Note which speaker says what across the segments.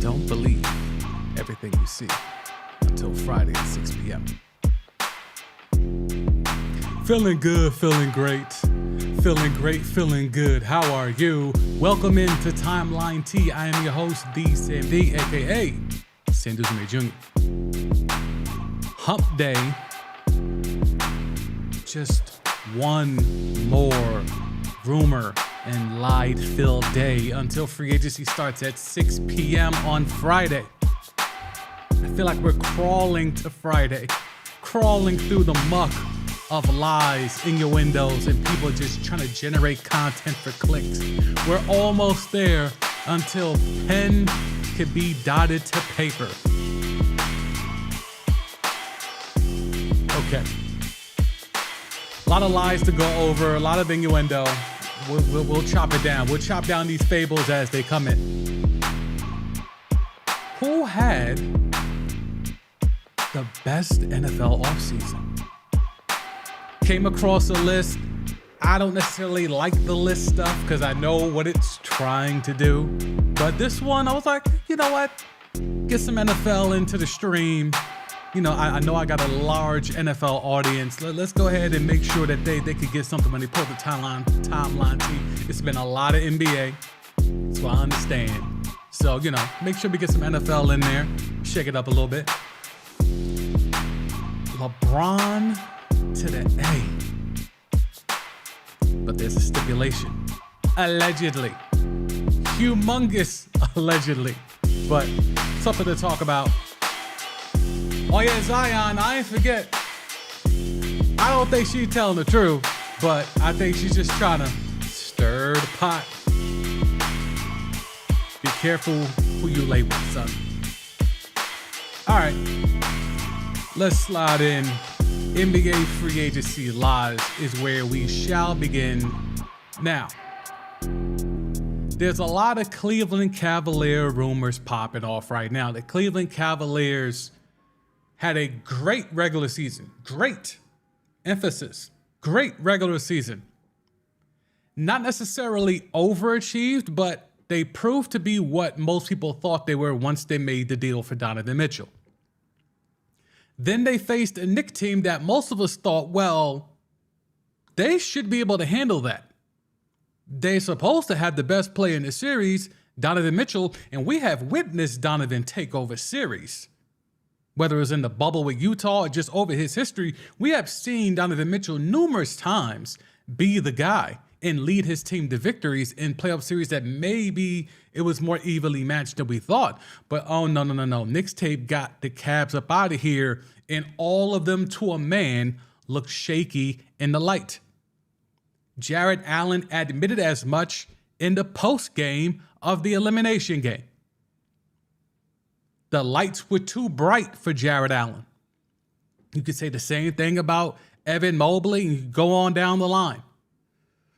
Speaker 1: Don't believe everything you see until Friday at 6 p.m. Feeling good, feeling great. Feeling great, feeling good. How are you? Welcome into Timeline T. I am your host, D. Sandy, aka Sandy Jr. Hump Day. Just one more rumor and lied-filled day until free agency starts at 6 p.m. on Friday. I feel like we're crawling to Friday, crawling through the muck of lies, innuendos, and people just trying to generate content for clicks. We're almost there until pen can be dotted to paper. Okay. A lot of lies to go over, a lot of innuendo. We'll chop it down. We'll chop down these fables as they come in. Who had the best NFL offseason? Came across a list. I don't necessarily like the list stuff because I know what it's trying to do. But this one, I was like, you know what? Get some NFL into the stream. You know, I know I got a large NFL audience. Let's go ahead and make sure that they could get something when they pull the timeline T. It's been a lot of NBA, so I understand. So, you know, make sure we get some NFL in there. Shake it up a little bit. LeBron to the A. But there's a stipulation. Allegedly. Humongous allegedly. But something to talk about. Oh yeah, Zion, I ain't forget. I don't think she's telling the truth, but I think she's just trying to stir the pot. Be careful who you lay with, son. All right, let's slide in. NBA free agency lies is where we shall begin now. There's a lot of Cleveland Cavalier rumors popping off right now. The Cleveland Cavaliers had a great regular season. Great. Emphasis. Great regular season. Not necessarily overachieved, but they proved to be what most people thought they were once they made the deal for Donovan Mitchell. Then they faced a Knicks team that most of us thought, well, they should be able to handle that. They're supposed to have the best player in the series, Donovan Mitchell, and we have witnessed Donovan take over series. Whether it was in the bubble with Utah or just over his history, we have seen Donovan Mitchell numerous times be the guy and lead his team to victories in playoff series that maybe it was more evenly matched than we thought. But oh, no. Knicks tape got the Cavs up out of here, and all of them to a man looked shaky in the light. Jarrett Allen admitted as much in the post game of the elimination game. The lights were too bright for Jarrett Allen. You could say the same thing about Evan Mobley, and you go on down the line.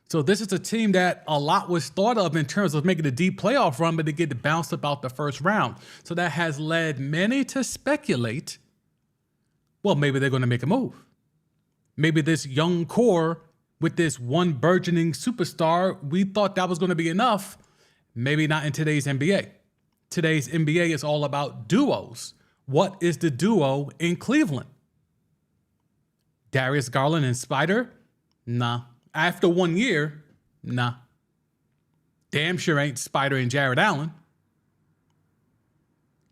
Speaker 1: So this is a team that a lot was thought of in terms of making a deep playoff run, but they get bounced about the first round. So that has led many to speculate, well, maybe they're going to make a move. Maybe this young core with this one burgeoning superstar, we thought that was going to be enough. Maybe not in today's NBA. Today's NBA is all about duos. What is the duo in Cleveland? Darius Garland and Spider? Nah. After 1 year? Nah. Damn sure ain't Spider and Jarrett Allen.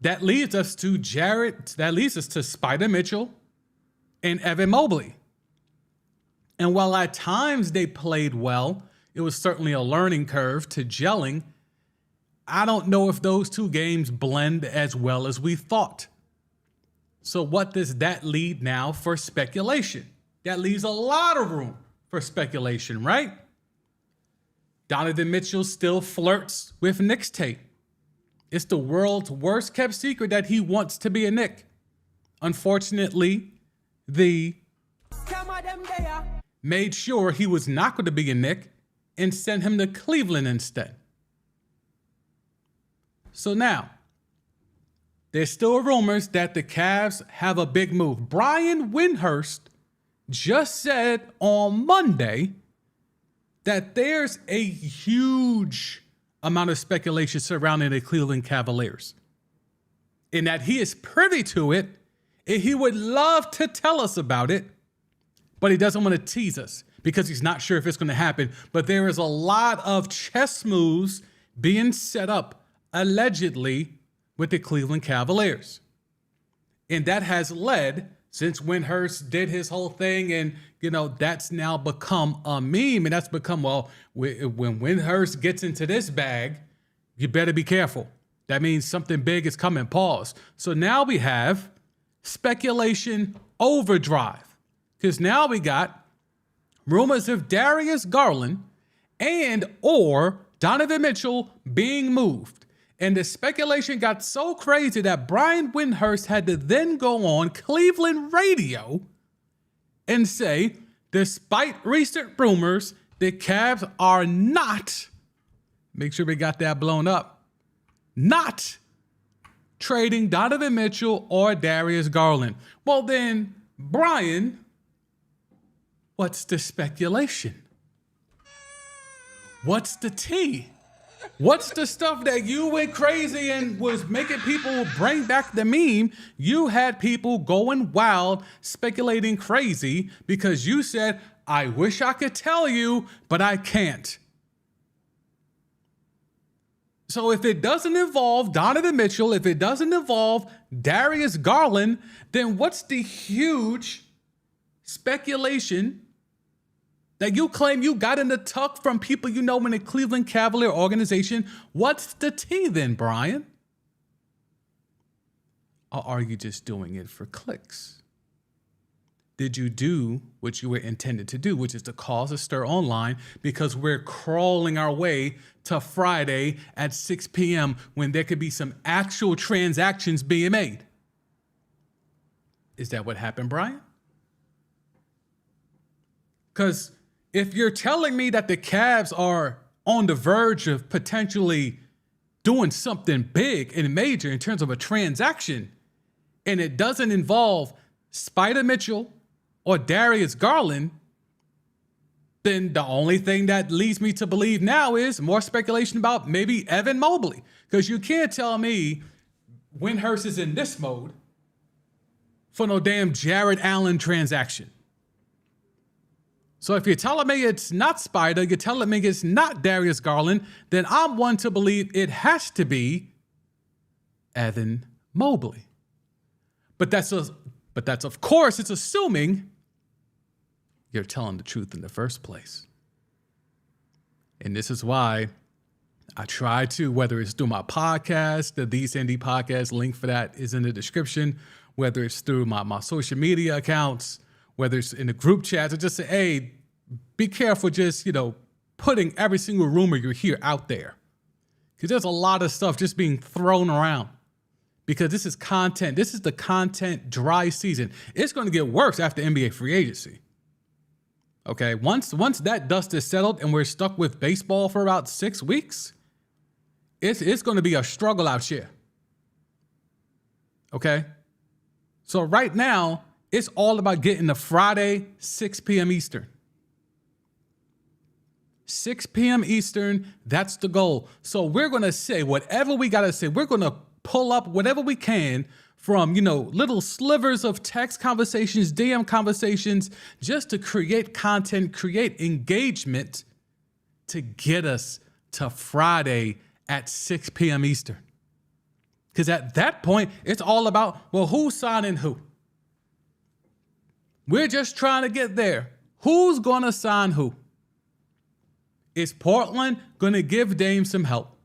Speaker 1: That leads us to Spider Mitchell and Evan Mobley. And while at times they played well, it was certainly a learning curve to gelling. I don't know if those two games blend as well as we thought. So what does that lead now for speculation? That leaves a lot of room for speculation, right? Donovan Mitchell still flirts with Knicks tape. It's the world's worst kept secret that he wants to be a Knick. Unfortunately, the made sure he was not going to be a Knick and sent him to Cleveland instead. So now, there's still rumors that the Cavs have a big move. Brian Windhorst just said on Monday that there's a huge amount of speculation surrounding the Cleveland Cavaliers. and that he is privy to it, and he would love to tell us about it, but he doesn't want to tease us because he's not sure if it's going to happen. But there is a lot of chess moves being set up, allegedly, with the Cleveland Cavaliers. And that has led, since Windhurst did his whole thing, and, that's now become a meme, and that's become, when Windhurst gets into this bag, you better be careful. That means something big is coming, pause. So now we have speculation overdrive, because now we got rumors of Darius Garland and or Donovan Mitchell being moved. And the speculation got so crazy that Brian Windhurst had to then go on Cleveland radio and say, despite recent rumors, the Cavs are not, make sure we got that blown up, not trading Donovan Mitchell or Darius Garland. Well then, Brian, what's the speculation? What's the tea? What's the stuff that you went crazy and was making people bring back the meme? You had people going wild, speculating crazy because you said, I wish I could tell you, but I can't. So if it doesn't involve Donovan Mitchell, if it doesn't involve Darius Garland, then what's the huge speculation that you claim you got in the tuck from people you know in the Cleveland Cavalier organization? What's the tea then, Brian? Or are you just doing it for clicks? Did you do what you were intended to do, which is to cause a stir online, because we're crawling our way to Friday at 6 p.m. when there could be some actual transactions being made? Is that what happened, Brian? Because if you're telling me that the Cavs are on the verge of potentially doing something big and major in terms of a transaction, and it doesn't involve Spider Mitchell or Darius Garland, then the only thing that leads me to believe now is more speculation about maybe Evan Mobley. Because you can't tell me Windhurst is in this mode for no damn Jared Allen transaction. So if you're telling me it's not Spider, you're telling me it's not Darius Garland, then I'm one to believe it has to be Evan Mobley. But that's of course, it's assuming you're telling the truth in the first place. And this is why I try to, whether it's through my podcast, the These Indie Podcast, link for that is in the description, whether it's through my social media accounts, whether it's in the group chats, or just say, hey, be careful just, putting every single rumor you hear out there. Because there's a lot of stuff just being thrown around. Because this is content. This is the content dry season. It's going to get worse after NBA free agency. Okay, once that dust is settled and we're stuck with baseball for about 6 weeks, it's going to be a struggle out here. Okay? So right now, it's all about getting to Friday, 6 p.m. Eastern. 6 p.m. Eastern, that's the goal. So we're going to say whatever we got to say. We're going to pull up whatever we can from, little slivers of text conversations, DM conversations, just to create content, create engagement to get us to Friday at 6 p.m. Eastern. Because at that point, it's all about, who's signing who? We're just trying to get there. Who's going to sign who? Is Portland going to give Dame some help?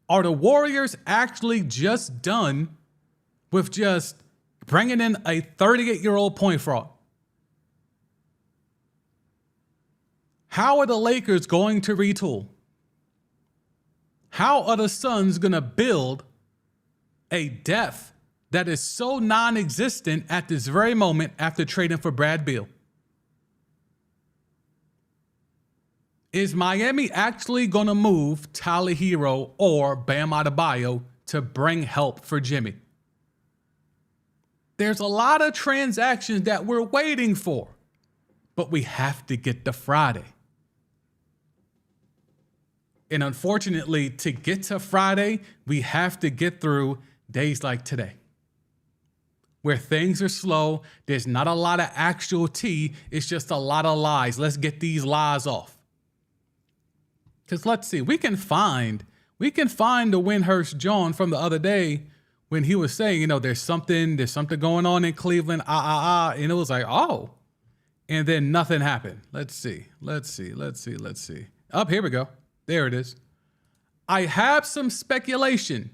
Speaker 1: Are the Warriors actually just done with just bringing in a 38-year-old point fraud? How are the Lakers going to retool? How are the Suns going to build a depth that is so non-existent at this very moment after trading for Brad Beal? Is Miami actually going to move Tyler Hero or Bam Adebayo to bring help for Jimmy? There's a lot of transactions that we're waiting for, but we have to get to Friday. And unfortunately, to get to Friday, we have to get through days like today, where things are slow. There's not a lot of actual tea. It's just a lot of lies. Let's get these lies off. Because let's see, we can find the Windhurst John from the other day when he was saying, there's something going on in Cleveland, and it was like, oh, and then nothing happened. Let's see. Here we go. There it is. I have some speculation.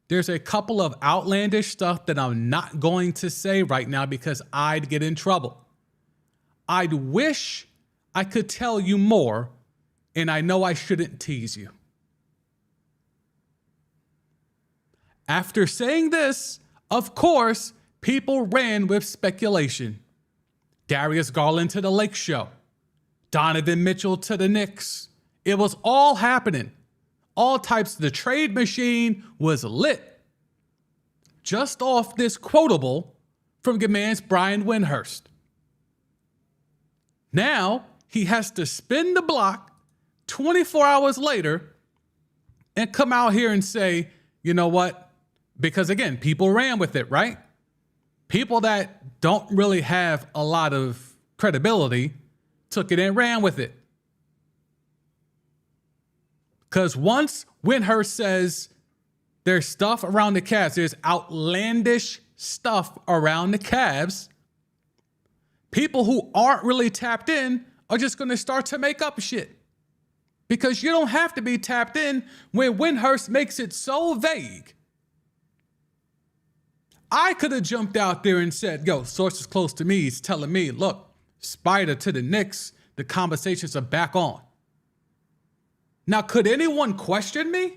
Speaker 1: There's a couple of outlandish stuff that I'm not going to say right now because I'd get in trouble. I'd wish I could tell you more, and I know I shouldn't tease you. After saying this, of course, people ran with speculation. Darius Garland to the Lake Show. Donovan Mitchell to the Knicks. It was all happening. All types. The trade machine was lit. Just off this quotable from your man's Brian Windhurst. Now, he has to spin the block 24 hours later and come out here and say, you know what? Because again, people ran with it, right? People that don't really have a lot of credibility took it and ran with it. Because once Windhurst says there's stuff around the Cavs, there's outlandish stuff around the Cavs, people who aren't really tapped in are just going to start to make up shit. Because you don't have to be tapped in when Windhurst makes it so vague. I could have jumped out there and said, sources close to me is telling me, look, Spider to the Knicks, the conversations are back on. Now, could anyone question me?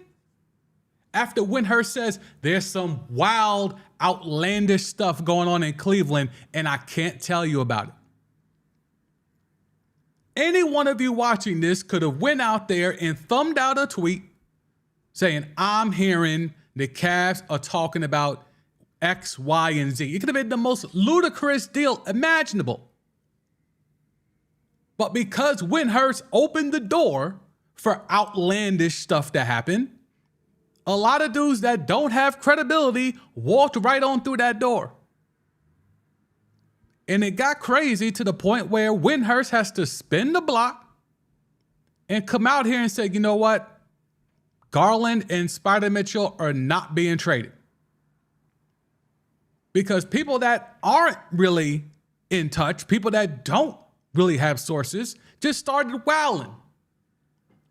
Speaker 1: After Windhurst says there's some wild, outlandish stuff going on in Cleveland and I can't tell you about it. Any one of you watching this could have went out there and thumbed out a tweet saying, I'm hearing the Cavs are talking about X, Y, and Z. It could have been the most ludicrous deal imaginable. But because Windhurst opened the door for outlandish stuff to happen, a lot of dudes that don't have credibility walked right on through that door. And it got crazy to the point where Windhurst has to spin the block and come out here and say, you know what? Garland and Spider Mitchell are not being traded. Because people that aren't really in touch, people that don't really have sources, just started wowing.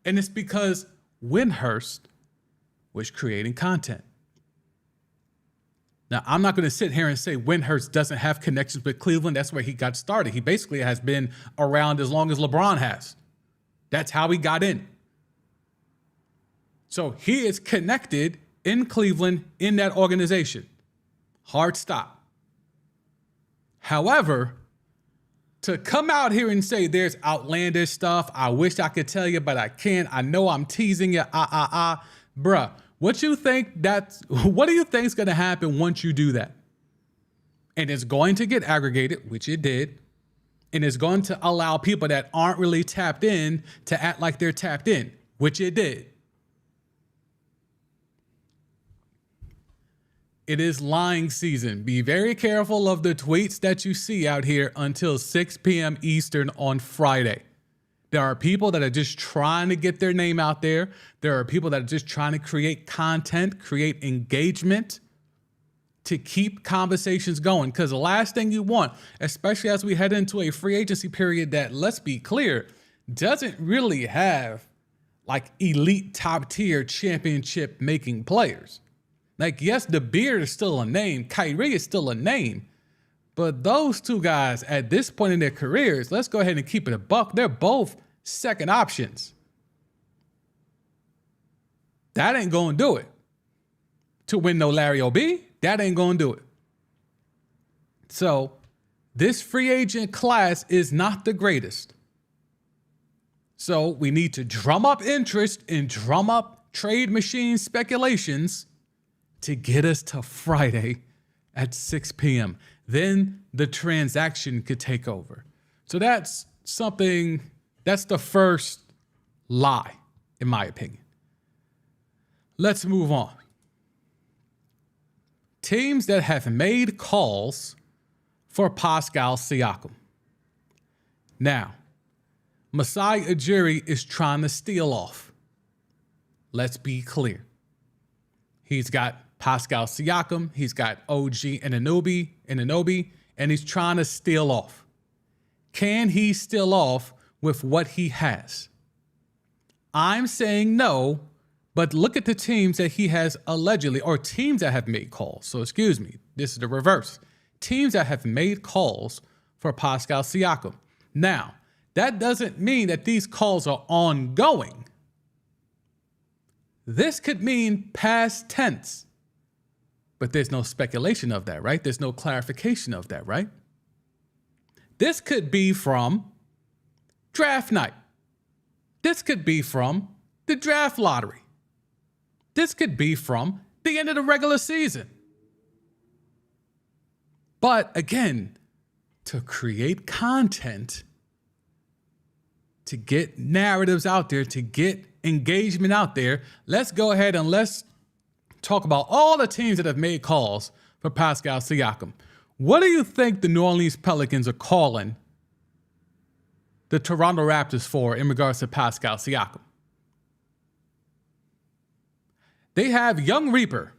Speaker 1: And it's because Windhurst was creating content. Now, I'm not going to sit here and say Windhurst doesn't have connections with Cleveland. That's where he got started. He basically has been around as long as LeBron has. That's how he got in. So he is connected in Cleveland in that organization. Hard stop. However, to come out here and say there's outlandish stuff, I wish I could tell you, but I can't. I know I'm teasing you. Bruh, what do you think is going to happen once you do that? And it's going to get aggregated, which it did. And it's going to allow people that aren't really tapped in to act like they're tapped in, which it did. It is lying season. Be very careful of the tweets that you see out here until 6 p.m. Eastern on Friday. There are people that are just trying to get their name out there. There are people that are just trying to create content, create engagement to keep conversations going. Because the last thing you want, especially as we head into a free agency period that, let's be clear, doesn't really have like elite top tier championship making players. Like, yes, the Beard is still a name. Kyrie is still a name. But those two guys at this point in their careers, let's go ahead and keep it a buck. They're both second options. That ain't going to do it. To win no Larry O.B., that ain't going to do it. So this free agent class is not the greatest. So we need to drum up interest and drum up trade machine speculations to get us to Friday at 6 p.m. Then the transaction could take over. So that's the first lie, in my opinion. Let's move on. teams that have made calls for Pascal Siakam. Now, Masai Ujiri is trying to steal off. Let's be clear. He's got Pascal Siakam, he's got OG Anunoby, and he's trying to steal off. Can he steal off with what he has? I'm saying no, but look at the teams that he has allegedly, or teams that have made calls. So excuse me, this is the reverse. Teams that have made calls for Pascal Siakam. Now, that doesn't mean that these calls are ongoing. This could mean past tense. But there's no speculation of that, right? There's no clarification of that, right? This could be from draft night. This could be from the draft lottery. This could be from the end of the regular season. But again, to create content, to get narratives out there, to get engagement out there, let's go ahead and let's talk about all the teams that have made calls for Pascal Siakam. What do you think the New Orleans Pelicans are calling the Toronto Raptors for in regards to Pascal Siakam? They have Young Reaper.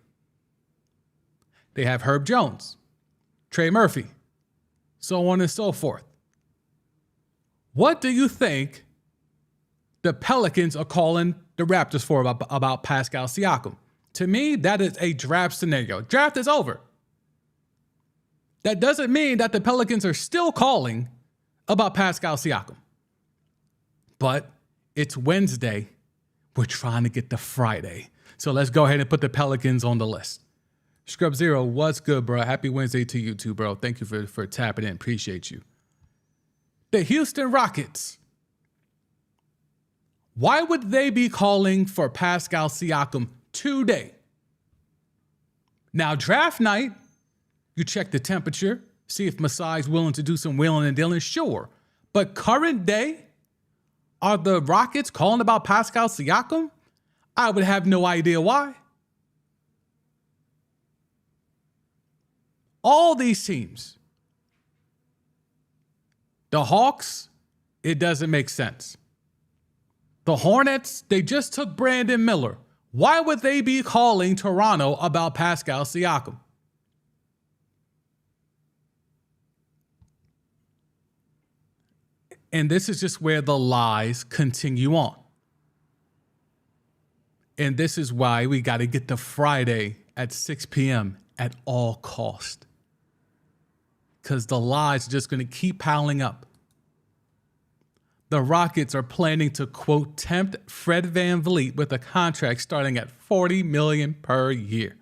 Speaker 1: They have Herb Jones, Trey Murphy, so on and so forth. What do you think the Pelicans are calling the Raptors for about Pascal Siakam? To me, that is a draft scenario. Draft is over. That doesn't mean that the Pelicans are still calling about Pascal Siakam. But it's Wednesday. We're trying to get to Friday. So let's go ahead and put the Pelicans on the list. Scrub Zero, what's good, bro? Happy Wednesday to you too, bro. Thank you for tapping in. Appreciate you. The Houston Rockets. Why would they be calling for Pascal Siakam today? Now, draft night, you check the temperature, see if Masai's willing to do some wheeling and dealing, sure. But current day, are the Rockets calling about Pascal Siakam? I would have no idea why. All these teams, the Hawks, it doesn't make sense. The Hornets, they just took Brandon Miller. Why would they be calling Toronto about Pascal Siakam? And this is just where the lies continue on. And this is why we got to get to Friday at 6 p.m. at all cost. Because the lies are just going to keep piling up. The Rockets are planning to, quote, tempt Fred VanVleet with a contract starting at $40 million per year.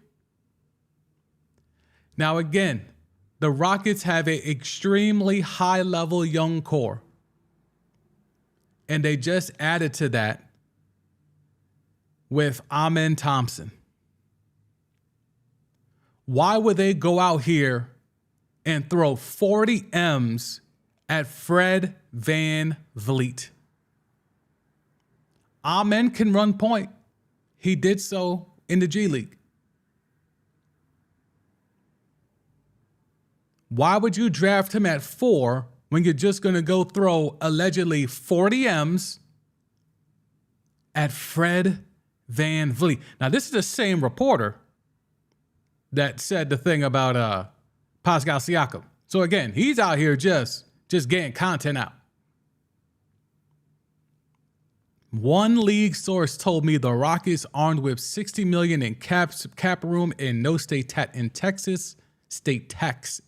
Speaker 1: Now, again, the Rockets have an extremely high-level young core. And they just added to that with Amen Thompson. Why would they go out here and throw 40 M's at Fred VanVleet? Amen can run point. He did so in the G League. Why would you draft him at 4 when you're just going to go throw allegedly 40 M's at Fred VanVleet? Now, this is the same reporter that said the thing about Pascal Siakam. So again, he's out here just getting content out. One league source told me the Rockets, armed with $60 million in cap room and no state tax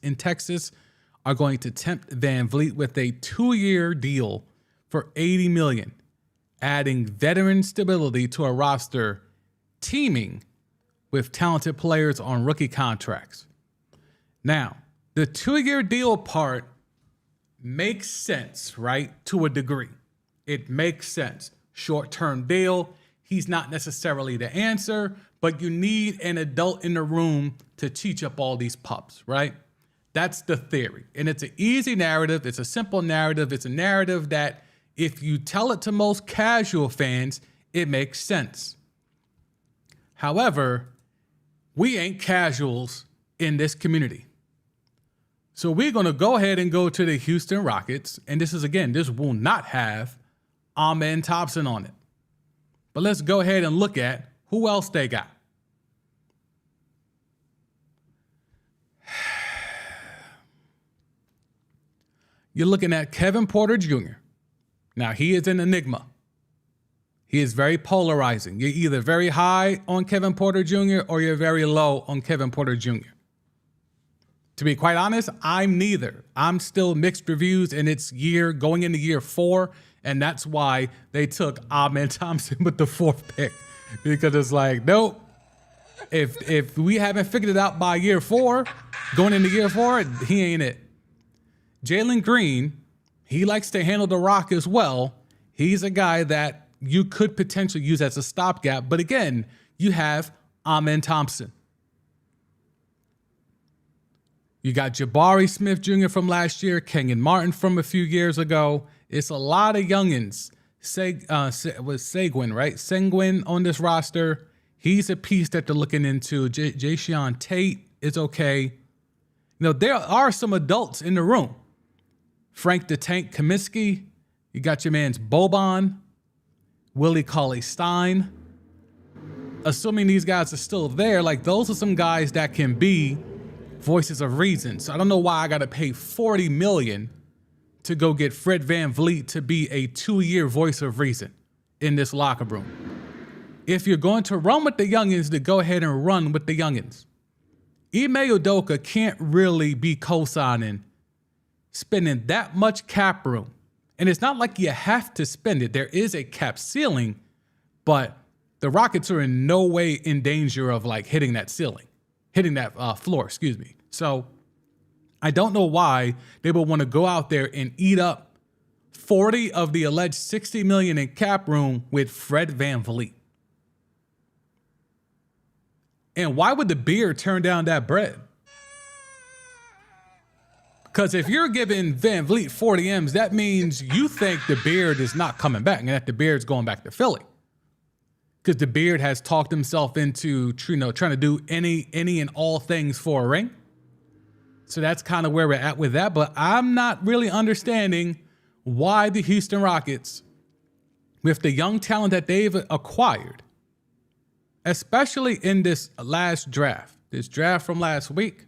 Speaker 1: in Texas, are going to tempt VanVleet with a 2-year deal for $80 million, adding veteran stability to a roster teeming with talented players on rookie contracts. Now, the 2-year deal part makes sense, right? To a degree. It makes sense. Short-term deal. He's not necessarily the answer, but you need an adult in the room to teach up all these pups, right? That's the theory. And it's an easy narrative. It's a simple narrative. It's a narrative that if you tell it to most casual fans, it makes sense. However, we ain't casuals in this community. So we're going to go ahead and go to the Houston Rockets. And this will not have Amen Thompson on it. But let's go ahead and look at who else they got. You're looking at Kevin Porter Jr. Now, he is an enigma. He is very polarizing. You're either very high on Kevin Porter Jr. or you're very low on Kevin Porter Jr. To be quite honest, I'm neither. I'm still mixed reviews, and it's going into year 4, and that's why they took Amen Thompson with the 4th pick, because it's like, nope. If we haven't figured it out by year 4, going into year 4, he ain't it. Jalen Green, he likes to handle the rock as well. He's a guy that you could potentially use as a stopgap, but again, you have Amen Thompson. You got Jabari Smith Jr. from last year, Kenyon Martin from a few years ago. It's a lot of youngins. Seguin, right? Seguin on this roster. He's a piece that they're looking into. Jayshawn Tate is okay. You know, there are some adults in the room. Frank the Tank Kaminsky. You got your man's Boban. Willie Cauley-Stein. Assuming these guys are still there, like those are some guys that can be voices of reason. So I don't know why I got to pay $40 million to go get Fred VanVleet to be a 2-year voice of reason in this locker room. If you're going to run with the youngins, to go ahead and run with the youngins. Ime Udoka can't really be co-signing spending that much cap room. And it's not like you have to spend it. There is a cap ceiling, but the Rockets are in no way in danger of like hitting that floor, So I don't know why they would want to go out there and eat up 40 of the alleged $60 million in cap room with Fred VanVleet. And why would the Beard turn down that bread? Because if you're giving VanVleet 40 M's, that means you think the Beard is not coming back and that the Beard's going back to Philly. Because the Beard has talked himself into, trying to do any and all things for a ring. So that's kind of where we're at with that. But I'm not really understanding why the Houston Rockets, with the young talent that they've acquired, especially in this last draft, this draft from last week.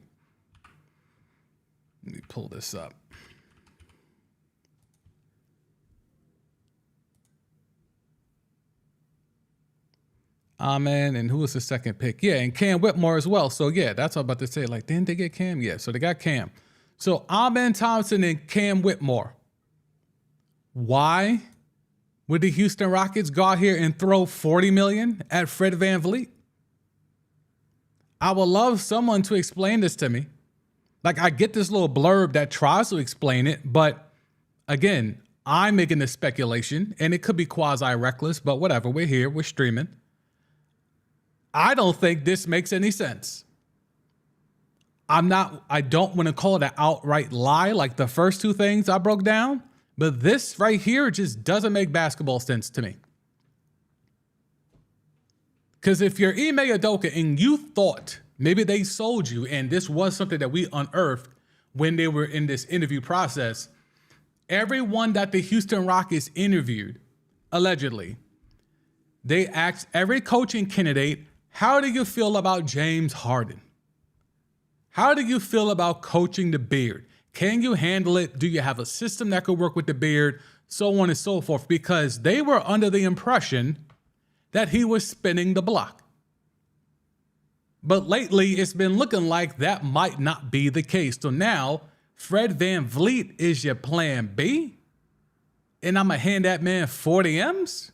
Speaker 1: Let me pull this up. Amen. And who was the second pick? Yeah, and Cam Whitmore as well. So, yeah, that's what I'm about to say. Like, didn't they get Cam? Yeah, so they got Cam. So, Amen Thompson and Cam Whitmore. Why would the Houston Rockets go out here and throw $40 million at Fred VanVleet? I would love someone to explain this to me. Like, I get this little blurb that tries to explain it, but again, I'm making this speculation, and it could be quasi-reckless, but whatever. We're here. We're streaming. I don't think this makes any sense. I don't want to call it an outright lie like the first two things I broke down, but this right here just doesn't make basketball sense to me. Because if you're Ime Udoka and you thought maybe they sold you, and this was something that we unearthed when they were in this interview process, everyone that the Houston Rockets interviewed, allegedly, they asked every coaching candidate, how do you feel about James Harden? How do you feel about coaching the Beard? Can you handle it? Do you have a system that could work with the Beard? So on and so forth, because they were under the impression that he was spinning the block. But lately, it's been looking like that might not be the case. So now, Fred VanVleet is your plan B? And I'm going to hand that man 40 M's?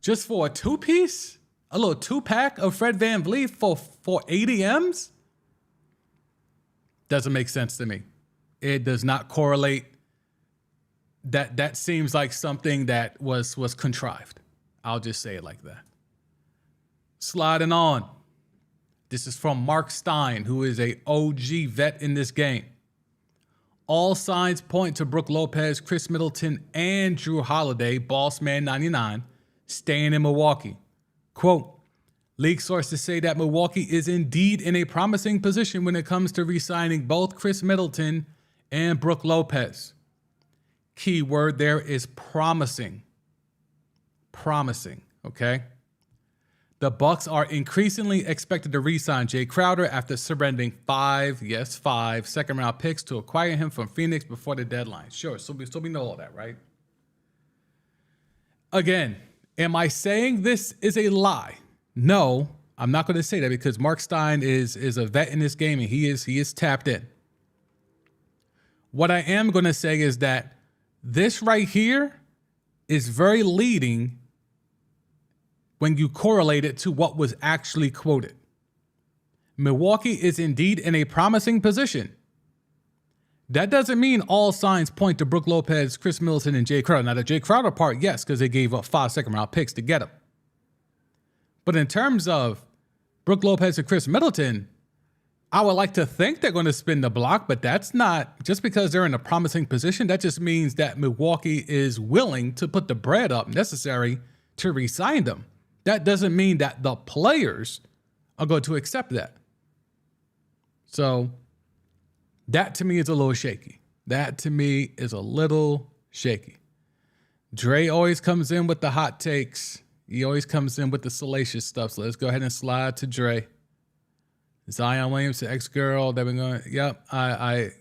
Speaker 1: Just for a two-piece? A little two-pack of Fred VanVleet for 80 M's? Doesn't make sense to me. It does not correlate. That seems like something that was contrived. I'll just say it like that. Sliding on. This is from Mark Stein, who is a OG vet in this game. All signs point to Brook Lopez, Chris Middleton, and Drew Holiday, Bossman 99, staying in Milwaukee. Quote, League sources say that Milwaukee is indeed in a promising position when it comes to re-signing both Chris Middleton and Brook Lopez. Key word there is promising. Promising, okay? The Bucks are increasingly expected to re-sign Jay Crowder after surrendering 5 second-round picks to acquire him from Phoenix before the deadline. Sure, so we know all that, right? Again, am I saying this is a lie? No, I'm not going to say that because Mark Stein is a vet in this game and he is tapped in. What I am going to say is that this right here is very leading when you correlate it to what was actually quoted. Milwaukee is indeed in a promising position. That doesn't mean all signs point to Brook Lopez, Chris Middleton, and Jay Crowder. Now, the Jay Crowder part, yes, because they gave up 5 second-round picks to get him. But in terms of Brook Lopez and Chris Middleton, I would like to think they're going to spin the block, but that's not, just because they're in a promising position, that just means that Milwaukee is willing to put the bread up necessary to re-sign them. That doesn't mean that the players are going to accept that. So that to me is a little shaky. That to me is a little shaky. Dre always comes in with the hot takes. He always comes in with the salacious stuff. So let's go ahead and slide to Dre. Zion Williamson, ex-girl. That we're going. Yep, I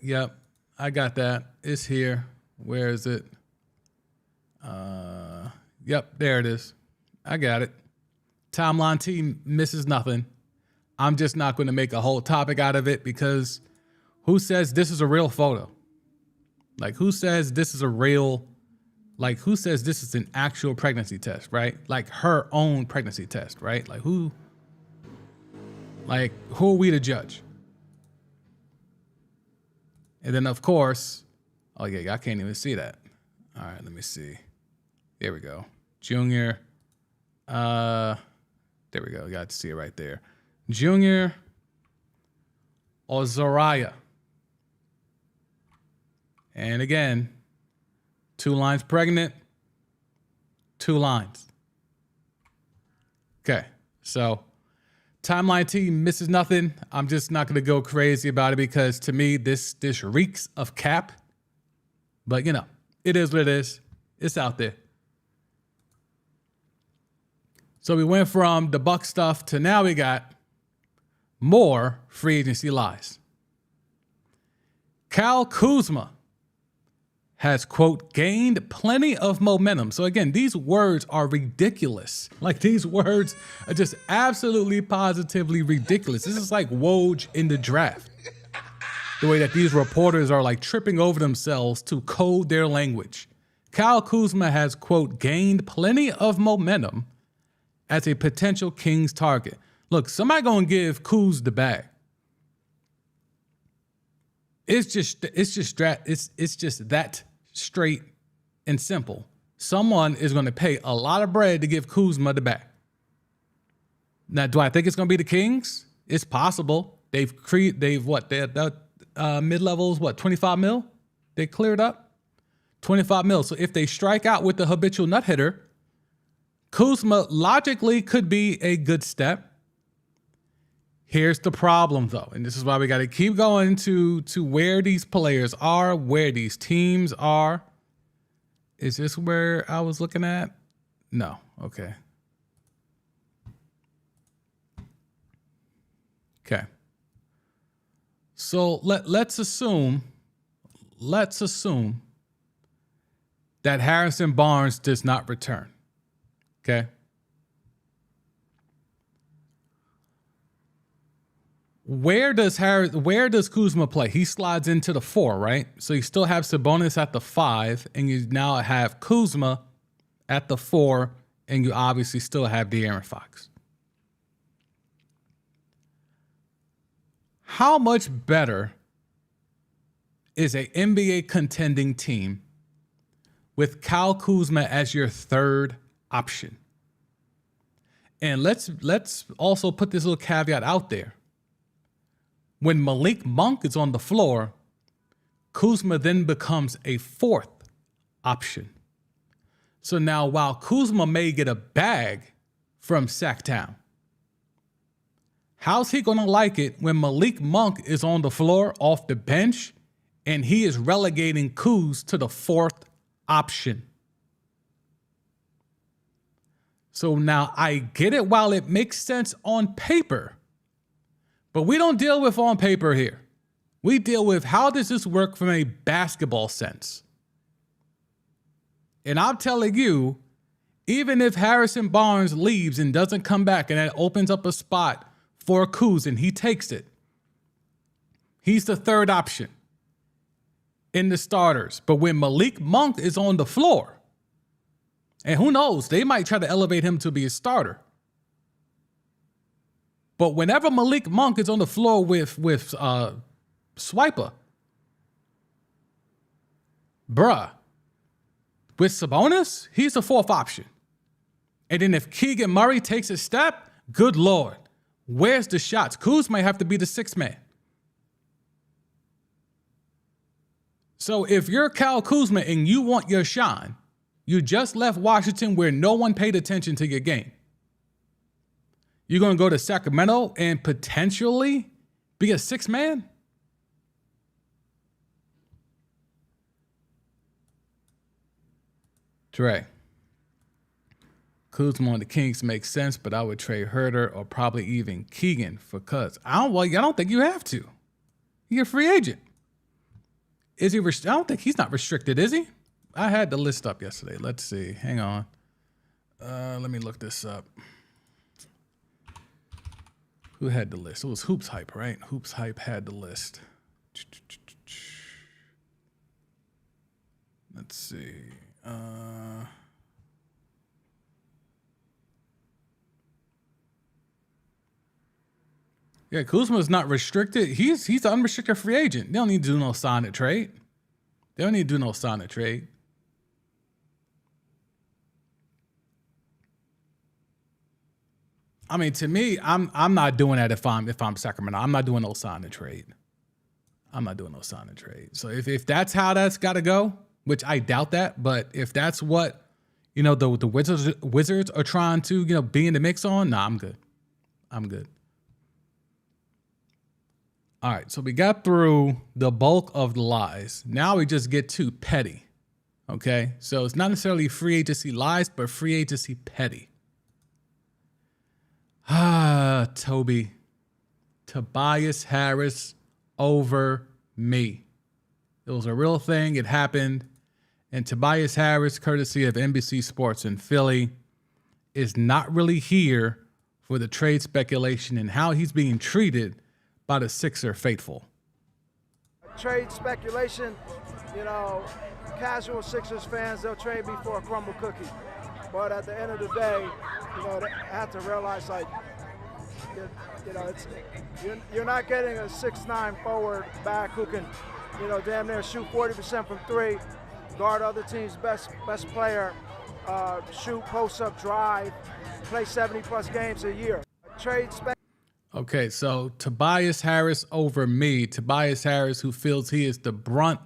Speaker 1: got that. It's here. Where is it? Yep, there it is. I got it. Timeline team misses nothing. I'm just not going to make a whole topic out of it because who says this is a real photo? Like, who says this is a real, like, who says this is an actual pregnancy test, right? Like her own pregnancy test, right? Like who are we to judge? And then of course, oh yeah, I can't even see that. All right, let me see. There we go. Junior. There we go. You got to see it right there. Junior Ozariah. And again, 2 lines pregnant, 2 lines. Okay, so timeline team misses nothing. I'm just not going to go crazy about it because to me, this reeks of cap. But, you know, it is what it is. It's out there. So we went from the Buck stuff to now we got more free agency lies. Kyle Kuzma has, quote, gained plenty of momentum. So again, these words are ridiculous. Like, these words are just absolutely positively ridiculous. This is like Woj in the draft. The way that these reporters are like tripping over themselves to code their language. Kyle Kuzma has, quote, gained plenty of momentum as a potential Kings target. Look, somebody gonna give Kuz the bag. It's just that straight and simple. Someone is gonna pay a lot of bread to give Kuzma the bag. Now, do I think it's gonna be the Kings? It's possible. They've mid-levels, 25 mil? They cleared up 25 mil. So if they strike out with the habitual nut hitter, Kuzma logically could be a good step. Here's the problem, though, and this is why we got to keep going to where these players are, where these teams are. Is this where I was looking at? No. Okay. Okay. So let's assume that Harrison Barnes does not return. Okay. Where does Kuzma play? He slides into the 4, right? So you still have Sabonis at the 5, and you now have Kuzma at the 4, and you obviously still have De'Aaron Fox. How much better is a NBA contending team with Kyle Kuzma as your 3rd option? And let's also put this little caveat out there. When Malik Monk is on the floor, Kuzma then becomes a 4th option. So now while Kuzma may get a bag from Sacktown, How's he going to like it when Malik Monk is on the floor off the bench and he is relegating Kuz to the fourth option? So now I get it while it makes sense on paper, but we don't deal with on paper here. We deal with how does this work from a basketball sense? And I'm telling you, even if Harrison Barnes leaves and doesn't come back and that opens up a spot for Kuz and he takes it, he's the third option in the starters. But when Malik Monk is on the floor, and who knows, they might try to elevate him to be a starter. But whenever Malik Monk is on the floor with Swiper, bruh, with Sabonis, he's the fourth option. And then if Keegan Murray takes a step, good Lord, where's the shots? Kuz might have to be the sixth man. So if you're Kyle Kuzma and you want your shine, you just left Washington where no one paid attention to your game. You're going to go to Sacramento and potentially be a sixth man? Dre. Kuzma on the Kings makes sense, but I would trade Herter or probably even Keegan for Cuz. I don't think you have to. You're a free agent. Is he? I don't think he's not restricted, is he? I had the list up yesterday. Let's see. Hang on. Let me look this up. Who had the list? It was Hoops Hype, right? Hoops Hype had the list. Let's see. Yeah, Kuzma's not restricted. He's an unrestricted free agent. They don't need to do no sign and trade. They don't need to do no sign and trade. I mean, to me, I'm not doing that if I'm Sacramento. I'm not doing no sign and trade. I'm not doing no sign and trade. So if that's how that's got to go, which I doubt that, but if that's what the Wizards are trying to be in the mix on, nah, I'm good. I'm good. All right, so we got through the bulk of the lies. Now we just get to petty. Okay, so it's not necessarily free agency lies, but free agency petty. Toby. Tobias Harris over me. It was a real thing. It happened. And Tobias Harris, courtesy of NBC Sports in Philly, is not really here for the trade speculation and how he's being treated by the Sixer faithful.
Speaker 2: Trade speculation, casual Sixers fans, they'll trade me for a crumble cookie. But at the end of the day, they have to realize, you're not getting a 6'9" forward back who can, damn near shoot 40% from three, guard other team's best player, shoot, post up, drive, play 70+ games a year. Trade spec.
Speaker 1: Okay, so Tobias Harris over me. Tobias Harris, who feels he is the brunt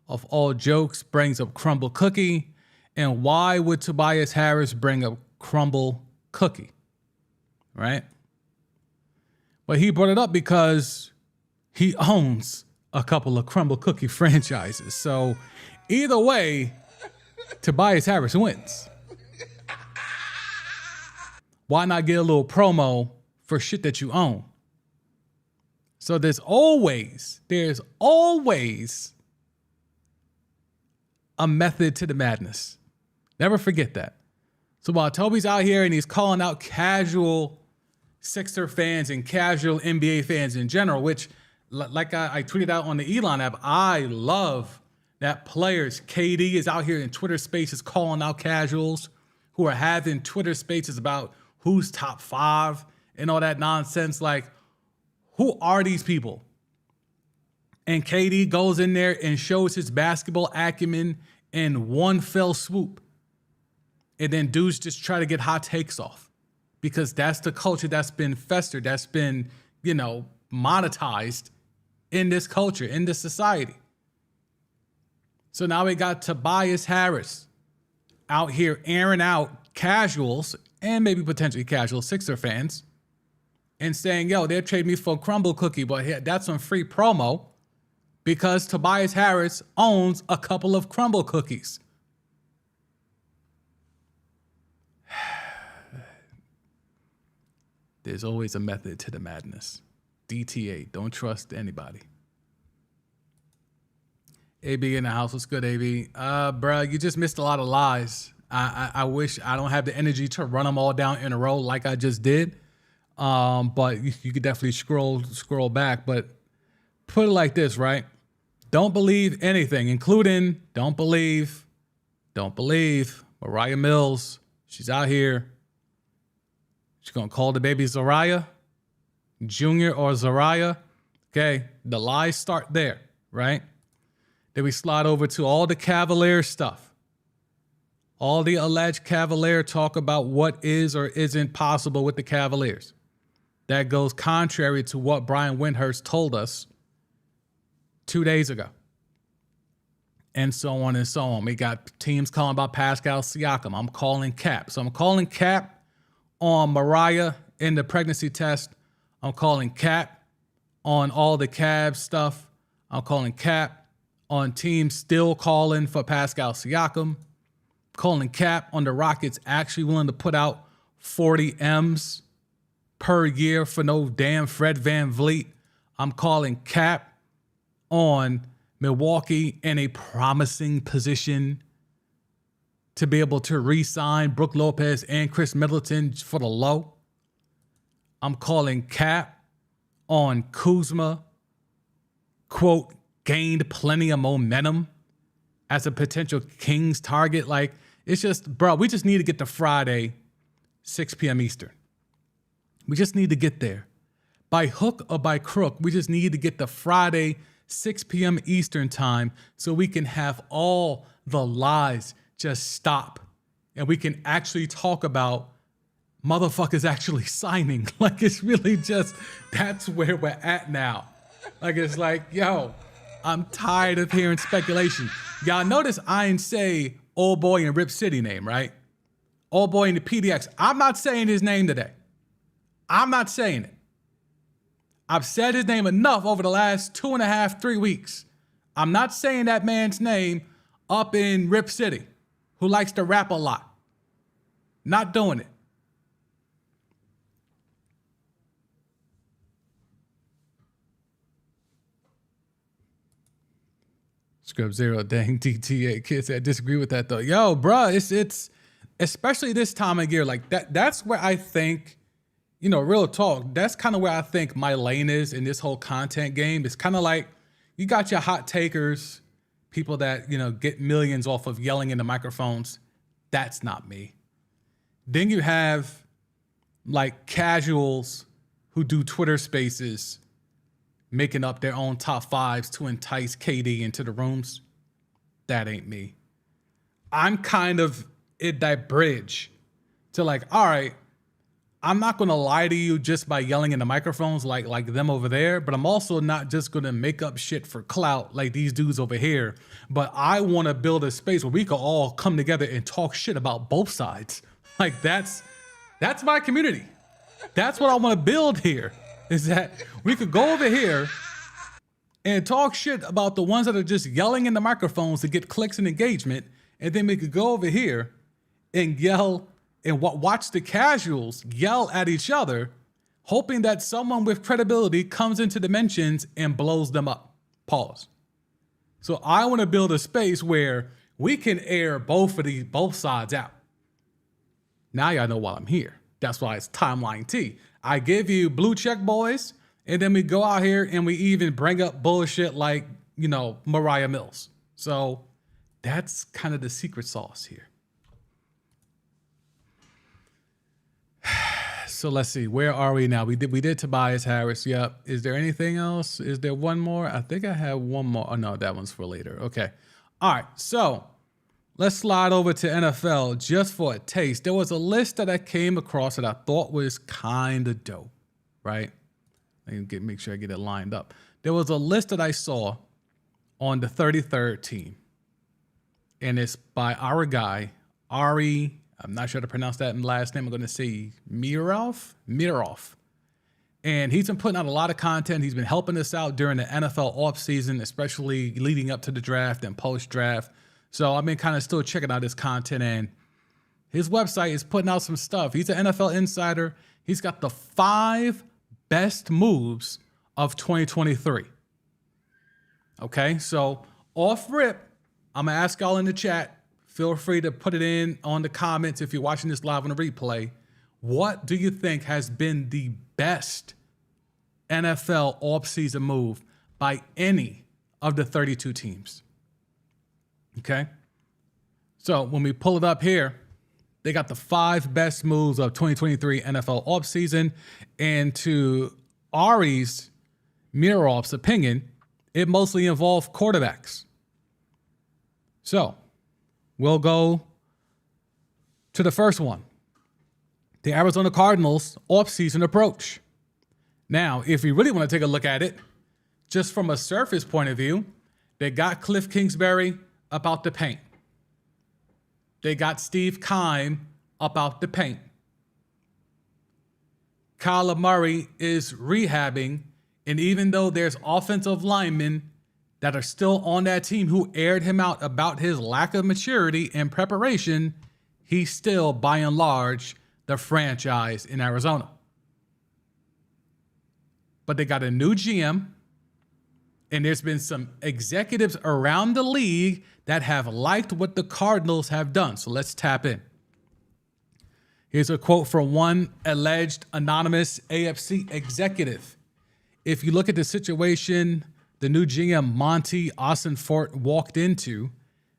Speaker 1: of all jokes, brings up crumble cookie. And why would Tobias Harris bring up crumble cookie? Right? Well, he brought it up because he owns a couple of crumble cookie franchises. So either way, Tobias Harris wins. Why not get a little promo for shit that you own? So there's always a method to the madness. Never forget that. So while Toby's out here and he's calling out casual Sixer fans and casual NBA fans in general, which, like I tweeted out on the Elon app, I love that players. KD is out here in Twitter spaces calling out casuals who are having Twitter spaces about who's top 5 and all that nonsense. Like, who are these people? And KD goes in there and shows his basketball acumen in one fell swoop. And then dudes just try to get hot takes off because that's the culture that's been festered, that's been, monetized in this culture, in this society. So now we got Tobias Harris out here airing out casuals and maybe potentially casual Sixer fans and saying, yo, they'll trade me for a crumble cookie, but that's on free promo because Tobias Harris owns a couple of crumble cookies. There's always a method to the madness. DTA, don't trust anybody. AB in the house, what's good, AB? Bro, you just missed a lot of lies. I wish I don't have the energy to run them all down in a row like I just did. But you could definitely scroll back. But put it like this, right? Don't believe anything, including don't believe Mariah Mills. She's out here. She's gonna call the baby Zariah, Junior or Zariah. Okay, the lies start there, right? Then we slide over to all the Cavalier stuff. All the alleged Cavalier talk about what is or isn't possible with the Cavaliers. That goes contrary to what Brian Windhurst told us 2 days ago. And so on and so on. We got teams calling about Pascal Siakam. I'm calling cap. So I'm calling cap on Mariah in the pregnancy test. I'm calling cap on all the Cavs stuff. I'm calling cap on teams still calling for Pascal Siakam. Calling cap on the Rockets actually willing to put out 40 M's per year for no damn Fred VanVleet. I'm calling cap on Milwaukee in a promising position to be able to re-sign Brook Lopez and Chris Middleton for the low. I'm calling cap on Kuzma, quote, gained plenty of momentum as a potential Kings target. Like, it's just, bro, we just need to get to Friday, 6 p.m. Eastern. We just need to get there. By hook or by crook, we just need to get to Friday, 6 p.m. Eastern time so we can have all the lies just stop. And we can actually talk about motherfuckers actually signing. Like, it's really just, that's where we're at now. Like, it's like, yo, I'm tired of hearing speculation. Y'all notice I ain't say old boy in Rip City name, right? Old boy in the PDX. I'm not saying his name today. I'm not saying it. I've said his name enough over the last 2.5, 3 weeks. I'm not saying that man's name up in Rip City, who likes to rap a lot. Not doing it. Scrub Zero, dang DTA kids. I disagree with that though. Yo, bro, it's especially this time of year, like that's where I think, you know, real talk, that's kind of where I think my lane is in this whole content game. It's kind of like you got your hot takers, people that, you know, get millions off of yelling into microphones. That's not me. Then you have like casuals who do Twitter spaces, making up their own top fives to entice KD into the rooms. That ain't me. I'm kind of at that bridge to like, all right, I'm not going to lie to you just by yelling in the microphones like them over there, but I'm also not just going to make up shit for clout like these dudes over here. But I want to build a space where we can all come together and talk shit about both sides. Like that's my community. That's what I want to build here, is that we could go over here and talk shit about the ones that are just yelling in the microphones to get clicks and engagement. And then we could go over here and yell and watch the casuals yell at each other, hoping that someone with credibility comes into the mentions and blows them up. Pause. So I want to build a space where we can air both sides out. Now y'all know why I'm here. That's why it's Timeline T. I give you blue check boys, and then we go out here and we even bring up bullshit like, you know, Mariah Mills. So that's kind of the secret sauce here. So let's see, where are we now? We did Tobias Harris. Yep. Is there anything else? Is there one more? I think I have one more. Oh no, that one's for later. Okay. All right. So let's slide over to NFL just for a taste. There was a list that I came across that I thought was kind of dope, right? Let me make sure I get it lined up. There was a list that I saw on the 33rd team, and it's by our guy, Ari. I'm not sure how to pronounce that last name. I'm going to say Miroff. And he's been putting out a lot of content. He's been helping us out during the NFL offseason, especially leading up to the draft and post-draft. So I've been kind of still checking out his content, and his website is putting out some stuff. He's an NFL insider. He's got the 5 best moves of 2023. Okay, so off rip, I'm going to ask y'all in the chat. Feel free to put it in on the comments if you're watching this live on the replay. What do you think has been the best NFL offseason move by any of the 32 teams? Okay, so when we pull it up here, they got the 5 best moves of 2023 NFL offseason. And to Ari's Mirov's opinion, it mostly involved quarterbacks. So we'll go to the first one. The Arizona Cardinals offseason approach. Now, if you really want to take a look at it, just from a surface point of view, they got Cliff Kingsbury about the paint. They got Steve Keim about the paint. Kyler Murray is rehabbing, and even though there's offensive linemen that are still on that team who aired him out about his lack of maturity and preparation, he's still, by and large, the franchise in Arizona. But they got a new GM, and there's been some executives around the league that have liked what the Cardinals have done. So let's tap in. Here's a quote from one alleged anonymous AFC executive. If you look at the situation the new GM Monty Ossenfort walked into,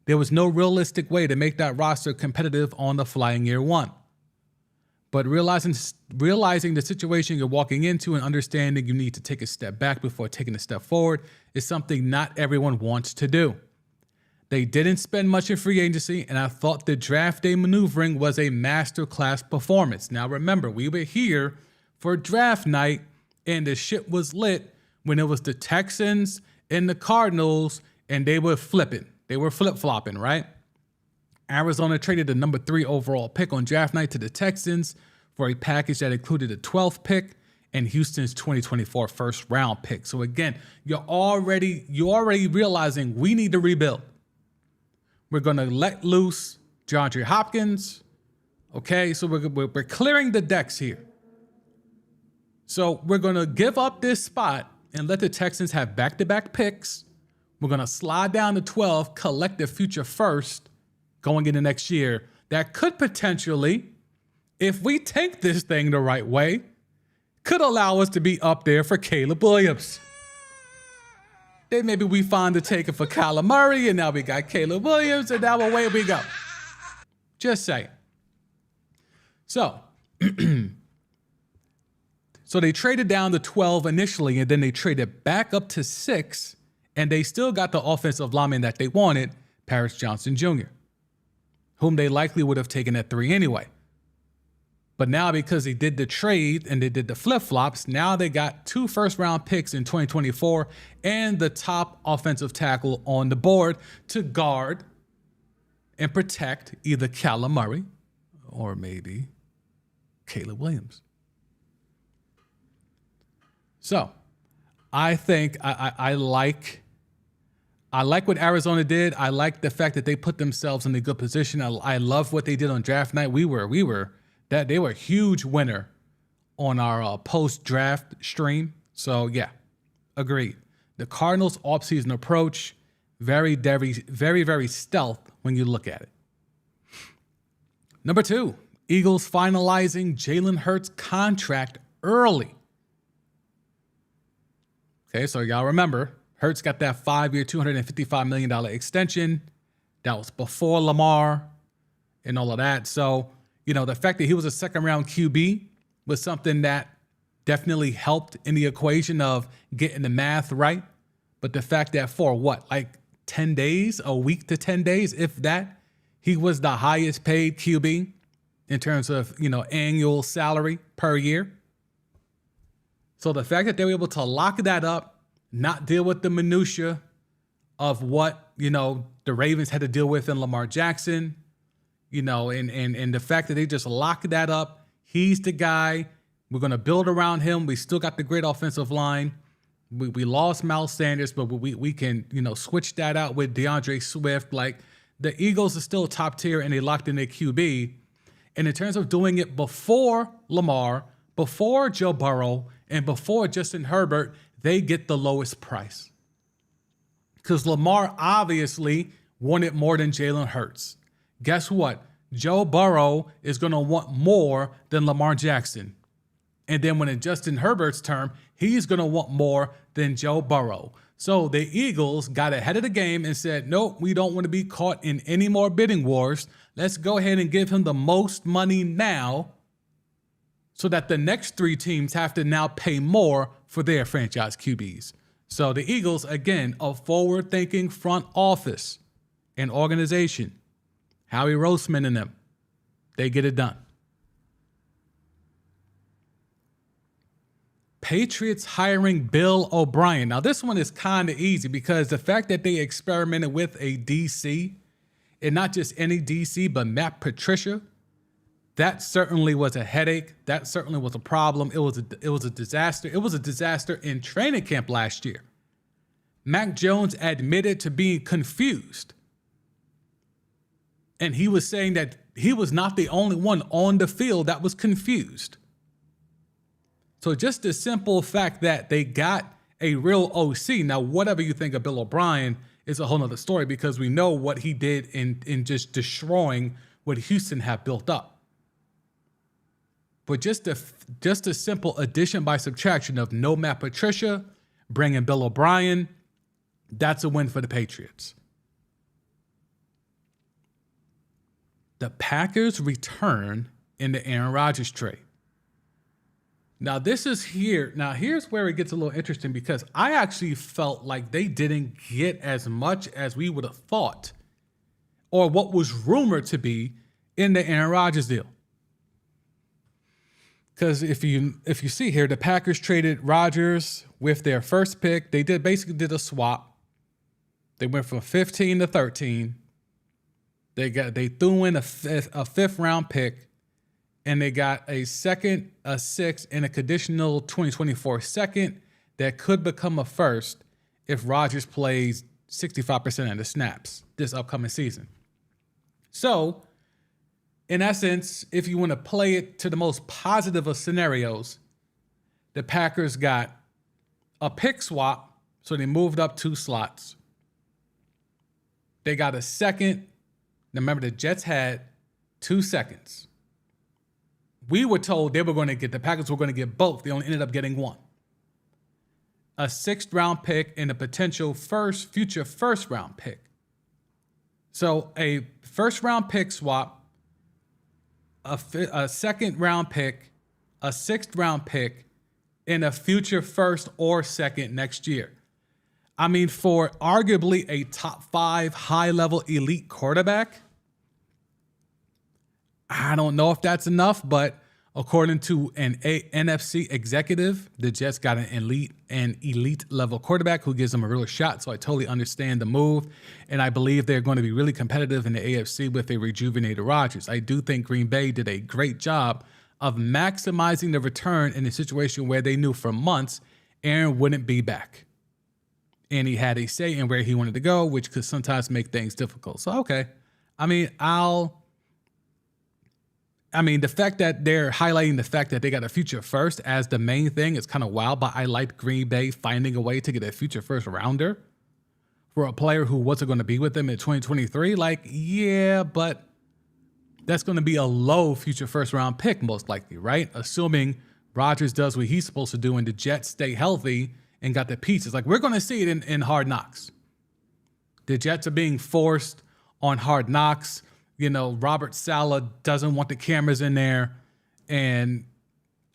Speaker 1: there was no realistic way to make that roster competitive on the fly in year one. But realizing the situation you're walking into and understanding you need to take a step back before taking a step forward is something not everyone wants to do. They didn't spend much in free agency, and I thought the draft day maneuvering was a masterclass performance. Now remember, we were here for draft night, and the shit was lit when it was the Texans and the Cardinals, and they were flipping. They were flip-flopping, right? Arizona traded the number 3 overall pick on draft night to the Texans for a package that included the 12th pick and Houston's 2024 first round pick. So again, you're already realizing we need to rebuild. We're going to let loose DeAndre Hopkins. Okay, so we're clearing the decks here. So we're going to give up this spot and let the Texans have back-to-back picks. We're going to slide down to 12, collect the future first going into next year. That could potentially, if we take this thing the right way, could allow us to be up there for Caleb Williams. Then maybe we find the taker for Kyler Murray, and now we got Caleb Williams, and now away we go. Just saying. So, so they traded down to 12 initially, and then they traded back up to 6, and they still got the offensive lineman that they wanted, Paris Johnson Jr., whom they likely would have taken at 3 anyway. But now because they did the trade and they did the flip-flops, now they got 2 first-round picks in 2024 and the top offensive tackle on the board to guard and protect either Kyler Murray or maybe Caleb Williams. So I think I like what Arizona did. I like the fact that they put themselves in a good position. I love what they did on draft night. They were a huge winner on our post-draft stream. So yeah, agreed. The Cardinals' offseason approach, very, very stealth when you look at it. Number 2, Eagles finalizing Jalen Hurts' contract early. Okay, so y'all remember, Hurts got that 5-year, $255 million extension. That was before Lamar and all of that. So, you know, the fact that he was a second-round QB was something that definitely helped in the equation of getting the math right. But the fact that for what, like 10 days, a week to 10 days, if that, he was the highest paid QB in terms of, you know, annual salary per year. So the fact that they were able to lock that up, not deal with the minutia of what, you know, the Ravens had to deal with in Lamar Jackson, you know, and the fact that they just locked that up, he's the guy, We're going to build around him. We still got the great offensive line. We lost Miles Sanders, but we can, switch that out with DeAndre Swift. Like, the Eagles are still top tier, and they locked in their QB. And in terms of doing it before Lamar, before Joe Burrow, and before Justin Herbert, they get the lowest price. Because Lamar obviously wanted more than Jalen Hurts. Guess what? Joe Burrow is going to want more than Lamar Jackson. And then when it's Justin Herbert's term, he's going to want more than Joe Burrow. So the Eagles got ahead of the game and said, nope, we don't want to be caught in any more bidding wars. Let's go ahead and give him the most money now so that the next three teams have to now pay more for their franchise QBs. So the Eagles, again, a forward-thinking front office and organization. Howie Roseman and them, they get it done. Patriots hiring Bill O'Brien. Now, this one is kind of easy because the fact that they experimented with a DC, and not just any DC, but Matt Patricia, that certainly was a headache. That certainly was a problem. It was a disaster. It was a disaster in training camp last year. Mac Jones admitted to being confused. And he was saying that he was not the only one on the field that was confused. So just the simple fact that they got a real OC. Now, whatever you think of Bill O'Brien is a whole nother story because we know what he did in just destroying what Houston had built up. But just a simple addition by subtraction of no Matt Patricia, bringing Bill O'Brien, that's a win for the Patriots. The Packers return in the Aaron Rodgers trade. Now, here's where it gets a little interesting because I actually felt like they didn't get as much as we would have thought or what was rumored to be in the Aaron Rodgers deal. Because if you see here, the Packers traded Rodgers with their first pick. They basically did a swap. They went from 15 to 13. They threw in a fifth round pick, and they got a second, a sixth, and a conditional 2024 second that could become a first if Rodgers plays 65% of the snaps this upcoming season. So, in essence, if you want to play it to the most positive of scenarios, the Packers got a pick swap, so they moved up 2 slots. They got a second. Now remember, the Jets had 2 seconds. We were told the Packers were going to get both. They only ended up getting 1. A 6th round pick and a potential future first round pick. So a first round pick swap, a second round pick, a 6th round pick, and a future first or second next year. I mean, for arguably a top 5 high-level elite quarterback, I don't know if that's enough, but according to an NFC executive, the Jets got an elite level quarterback who gives them a real shot. So I totally understand the move, and I believe they're going to be really competitive in the AFC with a rejuvenated Rodgers. I do think Green Bay did a great job of maximizing the return in a situation where they knew for months Aaron wouldn't be back. And he had a say in where he wanted to go, which could sometimes make things difficult. So, okay. I mean, the fact that they're highlighting the fact that they got a future first as the main thing is kind of wild, but I liked Green Bay finding a way to get a future first rounder for a player who wasn't going to be with them in 2023. Like, yeah, but that's going to be a low future first round pick, most likely, right? Assuming Rodgers does what he's supposed to do and the Jets stay healthy and got the pieces. Like, we're going to see it in Hard Knocks. The Jets are being forced on Hard Knocks. You know, Robert Saleh doesn't want the cameras in there. And,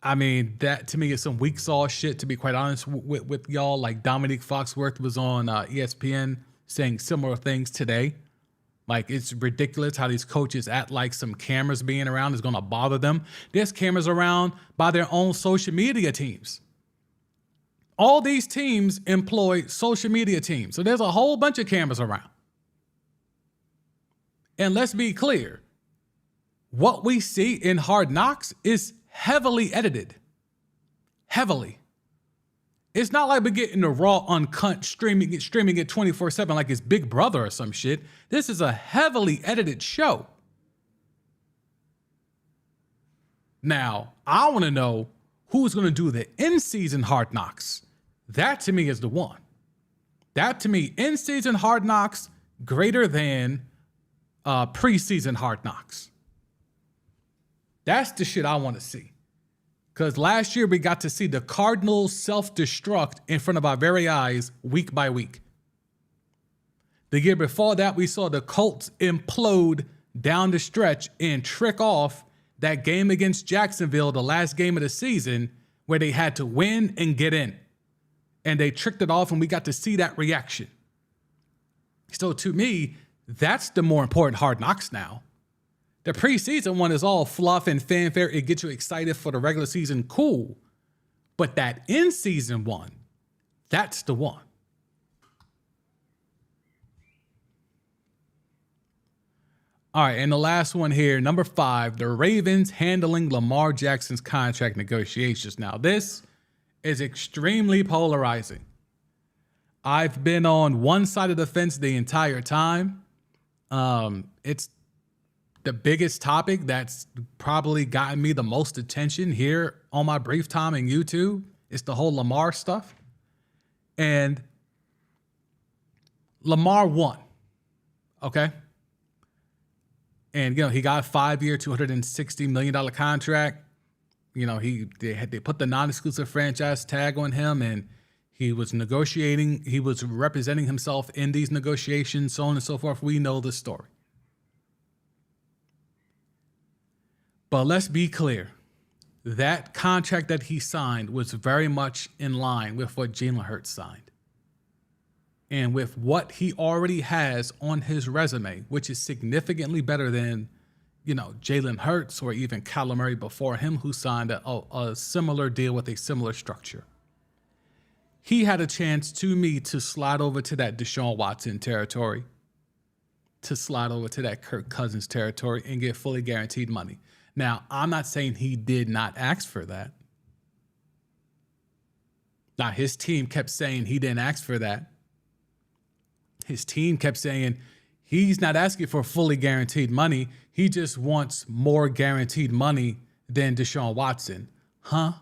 Speaker 1: I mean, that to me is some weak sauce shit, to be quite honest with y'all. Like, Dominique Foxworth was on ESPN saying similar things today. Like, it's ridiculous how these coaches act like some cameras being around is going to bother them. There's cameras around by their own social media teams. All these teams employ social media teams. So there's a whole bunch of cameras around. And let's be clear, what we see in Hard Knocks is heavily edited. heavily. It's not like we're getting the raw, uncut, streaming it 24/7 like it's Big Brother or some shit. This is a heavily edited show. Now, I want to know who's going to do the in-season Hard Knocks. That to me is the one. That to me, in-season Hard Knocks greater than preseason Hard Knocks. That's the shit I want to see. Because last year we got to see the Cardinals self-destruct in front of our very eyes week by week. The year before that, we saw the Colts implode down the stretch and trick off that game against Jacksonville, the last game of the season, where they had to win and get in. And they tricked it off, and we got to see that reaction. So to me, that's the more important Hard Knocks now. The preseason one is all fluff and fanfare. It gets you excited for the regular season, cool. But that in-season one, that's the one. All right, and the last one here, number 5, the Ravens handling Lamar Jackson's contract negotiations. Now, this is extremely polarizing. I've been on one side of the fence the entire time. It's the biggest topic that's probably gotten me the most attention here on my brief time in YouTube. It's the whole Lamar stuff. And Lamar won, okay? And, he got a 5-year, $260 million contract. They put the non-exclusive franchise tag on him, and he was negotiating. He was representing himself in these negotiations, so on and so forth. We know the story. But let's be clear. That contract that he signed was very much in line with what Jalen Hurts signed. And with what he already has on his resume, which is significantly better than, Jalen Hurts or even Kyler Murray before him, who signed a similar deal with a similar structure. He had a chance, to me, to slide over to that Deshaun Watson territory, to slide over to that Kirk Cousins territory and get fully guaranteed money. Now, I'm not saying he did not ask for that. Now, his team kept saying he didn't ask for that. His team kept saying he's not asking for fully guaranteed money. He just wants more guaranteed money than Deshaun Watson. Huh?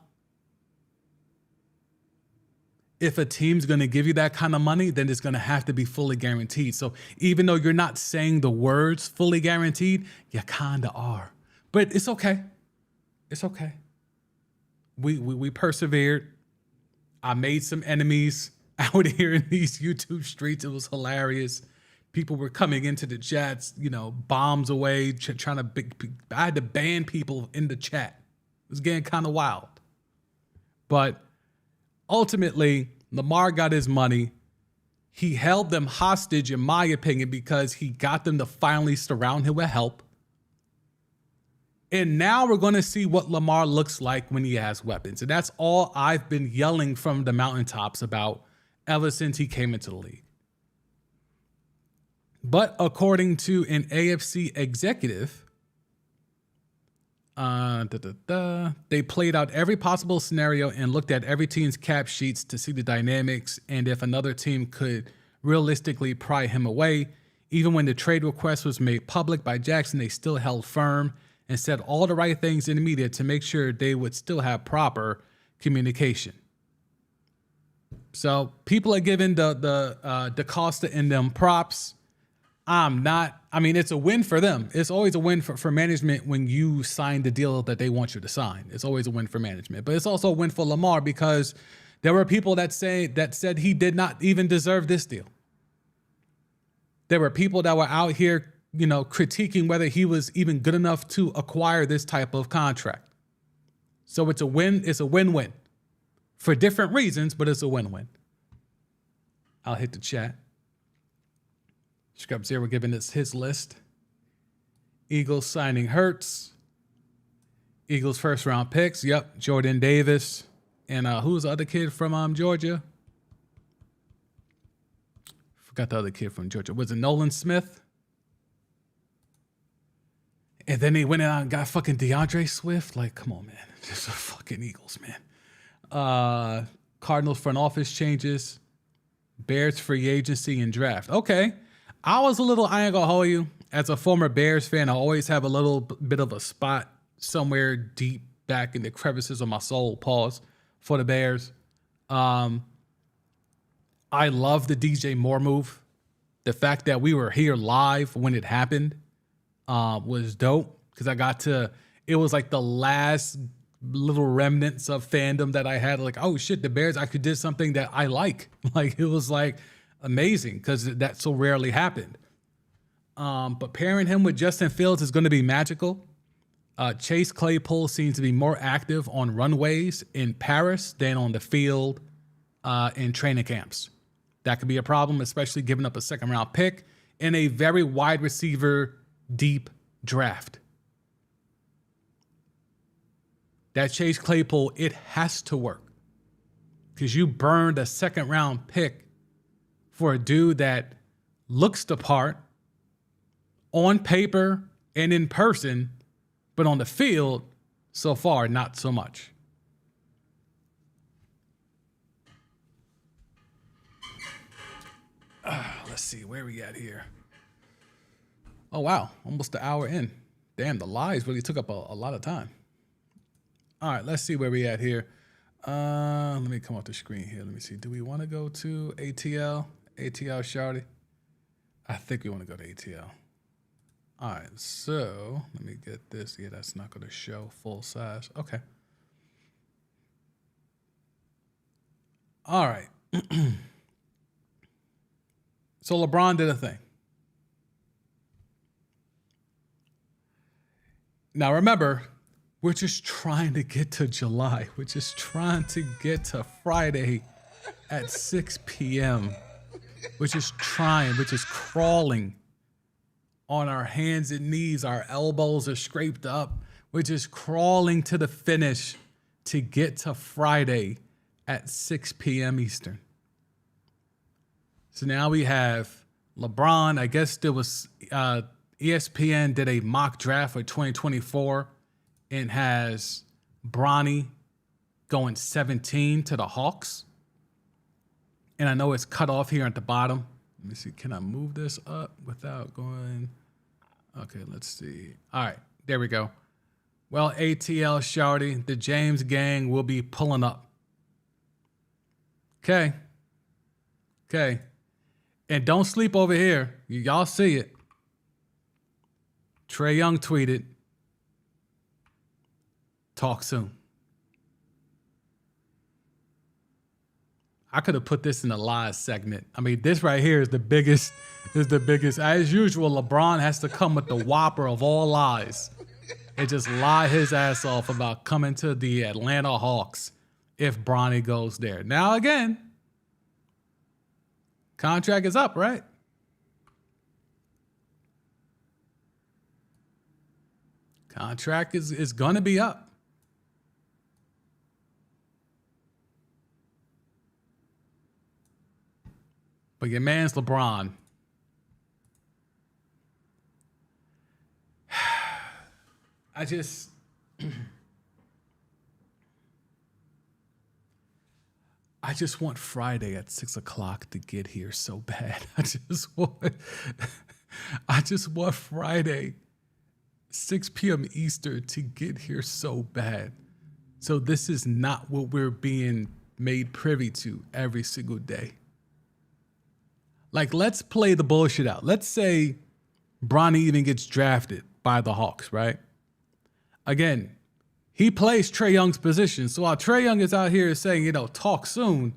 Speaker 1: If a team's going to give you that kind of money, then it's going to have to be fully guaranteed. So even though you're not saying the words fully guaranteed, you kind of are. But it's okay. It's okay. We persevered. I made some enemies out here in these YouTube streets. It was hilarious. People were coming into the chats, bombs away, trying to I had to ban people in the chat. It was getting kind of wild. But ultimately, Lamar got his money. He held them hostage, in my opinion, because he got them to finally surround him with help. And now we're going to see what Lamar looks like when he has weapons. And that's all I've been yelling from the mountaintops about ever since he came into the league. But according to an AFC executive, they played out every possible scenario and looked at every team's cap sheets to see the dynamics and if another team could realistically pry him away. Even when the trade request was made public by Jackson, they still held firm and said all the right things in the media to make sure they would still have proper communication. So people are giving the DaCosta and them props. I'm not. I mean, it's a win for them. It's always a win for management when you sign the deal that they want you to sign. It's always a win for management. But it's also a win for Lamar because there were people that said he did not even deserve this deal. There were people that were out here, critiquing whether he was even good enough to acquire this type of contract. So it's a win. It's a win-win for different reasons, but it's a win-win. I'll hit the chat. Scrubs here, we're giving us his list. Eagles signing Hurts. Eagles first round picks. Yep. Jordan Davis. And who's the other kid from Georgia? Forgot the other kid from Georgia. Was it Nolan Smith? And then they went out and got fucking DeAndre Swift. Like, come on, man. Just the fucking Eagles, man. Cardinals front office changes, Bears free agency and draft. Okay. I ain't gonna hold you. As a former Bears fan, I always have a little bit of a spot somewhere deep back in the crevices of my soul, pause, for the Bears. I love the DJ Moore move. The fact that we were here live when it happened was dope because it was like the last little remnants of fandom that I had. Like, oh shit, the Bears actually did something that I like. Like, it was like amazing because that so rarely happened. But pairing him with Justin Fields is going to be magical. Chase Claypool seems to be more active on runways in Paris than on the field in training camps. That could be a problem, especially giving up a second-round pick in a very wide receiver deep draft. That Chase Claypool, it has to work because you burned a second-round pick for a dude that looks the part on paper and in person, but on the field, so far, not so much. Let's see, where we at here? Oh, wow, almost an hour in. Damn, the lies really took up a lot of time. All right, let's see where we at here. Let me come off the screen here. Let me see. Do we want to go to ATL? ATL Shardy? I think we want to go to ATL. All right, so let me get this. Yeah, that's not going to show full size. Okay. All right. So LeBron did a thing. Now remember, we're just trying to get to July. We're just trying to get to Friday at 6 p.m. We're just trying. We're just crawling on our hands and knees. Our elbows are scraped up. We're just crawling to the finish to get to Friday at 6 p.m. Eastern. So now we have LeBron. I guess there was ESPN did a mock draft for 2024 and has Bronny going 17 to the Hawks. And I know it's cut off here at the bottom. Let me see. Can I move this up without going? Okay, let's see. All right, there we go. Well, ATL Shawty, the James gang will be pulling up. Okay. And don't sleep over here. Y'all see it. Trae Young tweeted, talk soon. I could have put this in the live segment. I mean, this right here is the biggest. As usual, LeBron has to come with the whopper of all lies and just lie his ass off about coming to the Atlanta Hawks if Bronny goes there. Now, again, contract is up, right? Contract is going to be up. But your man's LeBron. I just want Friday at 6 o'clock to get here so bad. I just want Friday, 6 p.m. Eastern to get here so bad. So this is not what we're being made privy to every single day. Like, let's play the bullshit out. Let's say Bronny even gets drafted by the Hawks, right? Again, he plays Trae Young's position. So while Trae Young is out here saying, talk soon,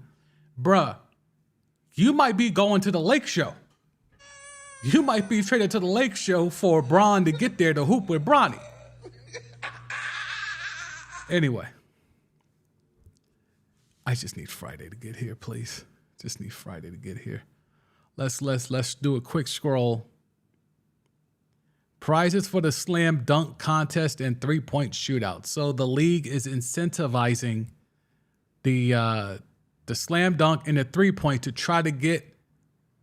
Speaker 1: bruh, you might be going to the Lake Show. You might be traded to the Lake Show for Bron to get there to hoop with Bronny. Anyway, I just need Friday to get here, please. Just need Friday to get here. Let's do a quick scroll. Prizes for the slam dunk contest and 3-point shootout. So the league is incentivizing the slam dunk and the 3-point to try to get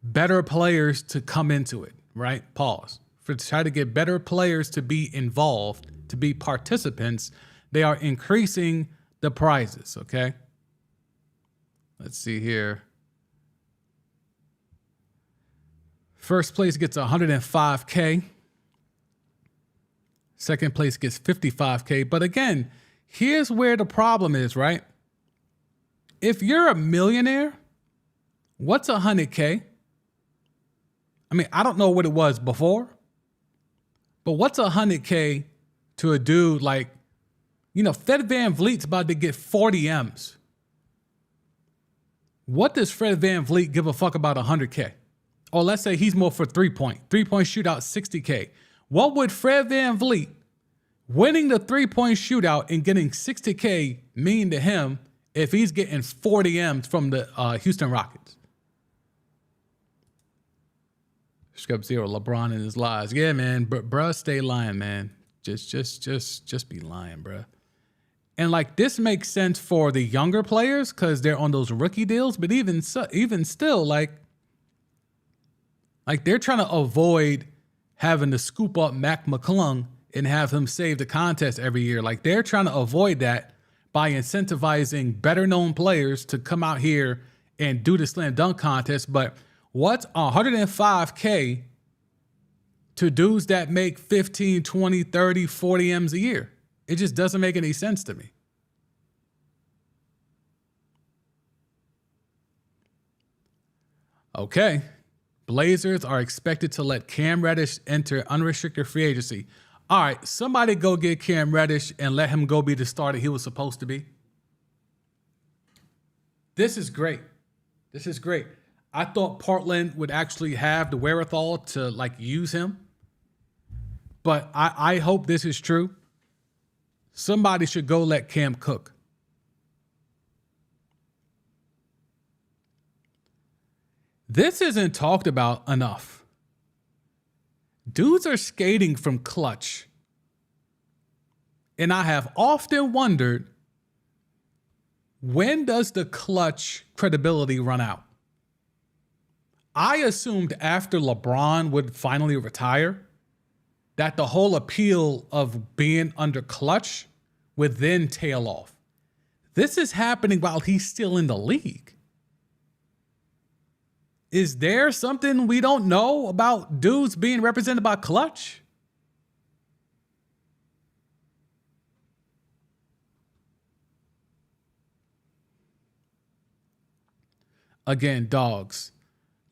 Speaker 1: better players to come into it, right? Pause. To try to get better players to be involved, to be participants, they are increasing the prizes, okay? Let's see here. First place gets 105K. Second place gets 55K. But again, here's where the problem is, right? If you're a millionaire, what's 100K? I mean, I don't know what it was before, but what's 100K to a dude like, you know, Fred VanVleet's about to get 40 M's. What does Fred VanVleet give a fuck about 100K? Or let's say he's more for three-point shootout, 60K. What would Fred VanVleet winning the three-point shootout and getting 60K mean to him if he's getting 40 M's from the Houston Rockets? Scrub Zero, LeBron and his lies. Yeah, man, bruh, stay lying, man. Just be lying, bruh. And like this makes sense for the younger players because they're on those rookie deals. But even still, like they're trying to avoid having to scoop up Mac McClung and have him save the contest every year. Like they're trying to avoid that by incentivizing better known players to come out here and do the slam dunk contest. But what's 105K to dudes that make 15, 20, 30, 40 M's a year? It just doesn't make any sense to me. Okay. Blazers are expected to let Cam Reddish enter unrestricted free agency. All right, somebody go get Cam Reddish and let him go be the starter he was supposed to be. This is great. This is great. I thought Portland would actually have the wherewithal to like use him. But I hope this is true. Somebody should go let Cam cook. This isn't talked about enough. Dudes are skating from clutch. And I have often wondered, when does the clutch credibility run out? I assumed after LeBron would finally retire, that the whole appeal of being under clutch would then tail off. This is happening while he's still in the league. Is there something we don't know about dudes being represented by clutch? Again, dogs.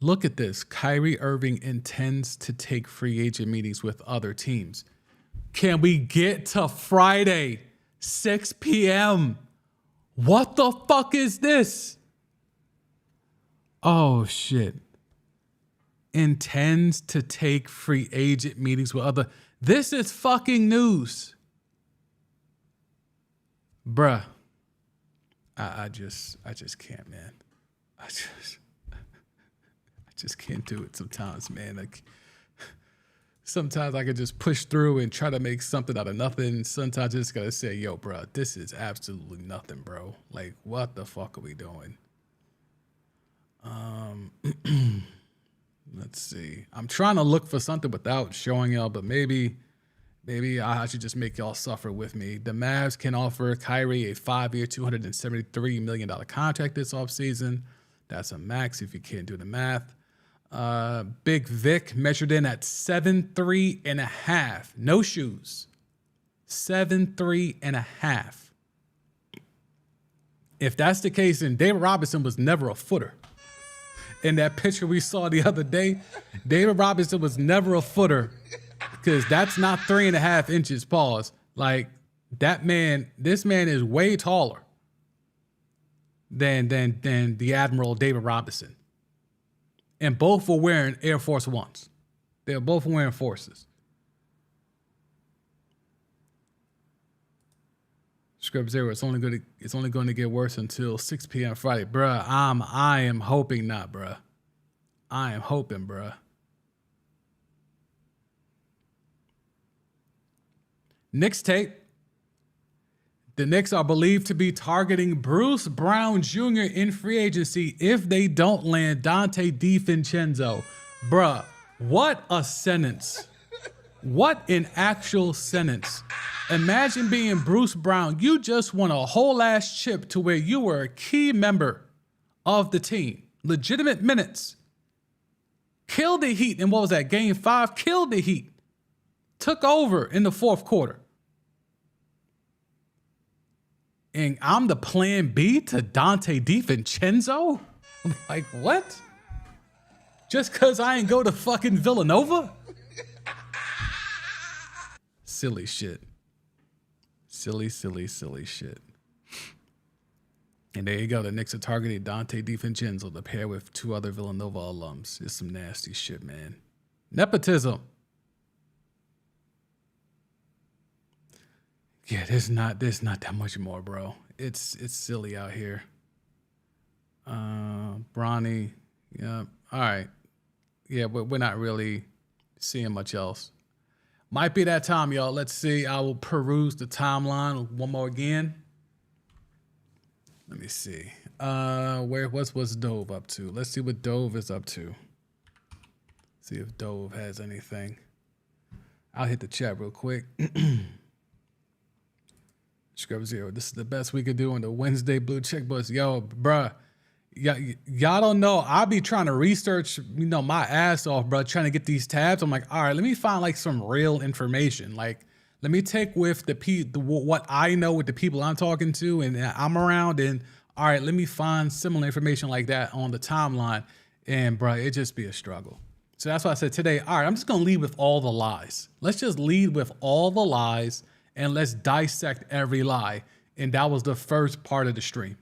Speaker 1: Look at this. Kyrie Irving intends to take free agent meetings with other teams. Can we get to Friday, 6 p.m.? What the fuck is this? Oh, shit. Intends to take free agent meetings with other... This is fucking news. Bruh. I just can't, man. I just can't do it sometimes, man. Like, sometimes I can just push through and try to make something out of nothing. Sometimes I just gotta say, yo, bro, this is absolutely nothing, bro. Like, what the fuck are we doing? Let's see. I'm trying to look for something without showing y'all, but maybe I should just make y'all suffer with me. The Mavs can offer Kyrie a 5-year, $273 million contract this offseason. That's a max if you can't do the math. Big Vic measured in at 7'3.5". No shoes. 7'3.5". If that's the case, then David Robinson was never a footer. In that picture we saw the other day, David Robinson was never a footer because that's not 3.5 inches, pause. Like, this man is way taller than the Admiral David Robinson. And both were wearing Air Force Ones. They were both wearing Forces. Scrub Zero, it's only going to get worse until 6 p.m. Friday. Bruh, I am hoping not, bruh. I am hoping, bruh. Knicks tape. The Knicks are believed to be targeting Bruce Brown Jr. in free agency if they don't land Dante DiVincenzo. Bruh, what a sentence. What an actual sentence. Imagine being Bruce Brown. You just won a whole ass chip to where you were a key member of the team. Legitimate minutes. Killed the Heat in what was that, game 5? Killed the Heat. Took over in the fourth quarter. And I'm the plan B to Dante DiVincenzo? Like, what? Just because I ain't go to fucking Villanova? Silly shit. Silly shit. And there you go. The Knicks are targeting Dante DiVincenzo to pair with 2 other Villanova alums. It's some nasty shit, man. Nepotism. Yeah, there's not that much more, bro. It's silly out here. Bronny. Yeah. All right. Yeah, but we're not really seeing much else. Might be that time, y'all. Let's see. I will peruse the timeline one more again. Let me see. What's Dove up to? Let's see what Dove is up to. See if Dove has anything. I'll hit the chat real quick. Scrub Zero. This is the best we could do on the Wednesday Blue Check Bus. Yo, bruh. Y'all don't know. I be trying to research, my ass off, bro, trying to get these tabs. I'm like, all right, let me find like some real information. Like, let me take with what I know with the people I'm talking to and I'm around. And all right, let me find similar information like that on the timeline. And bro, it just be a struggle. So that's why I said today, all right, I'm just going to lead with all the lies. Let's just lead with all the lies and let's dissect every lie. And that was the first part of the stream.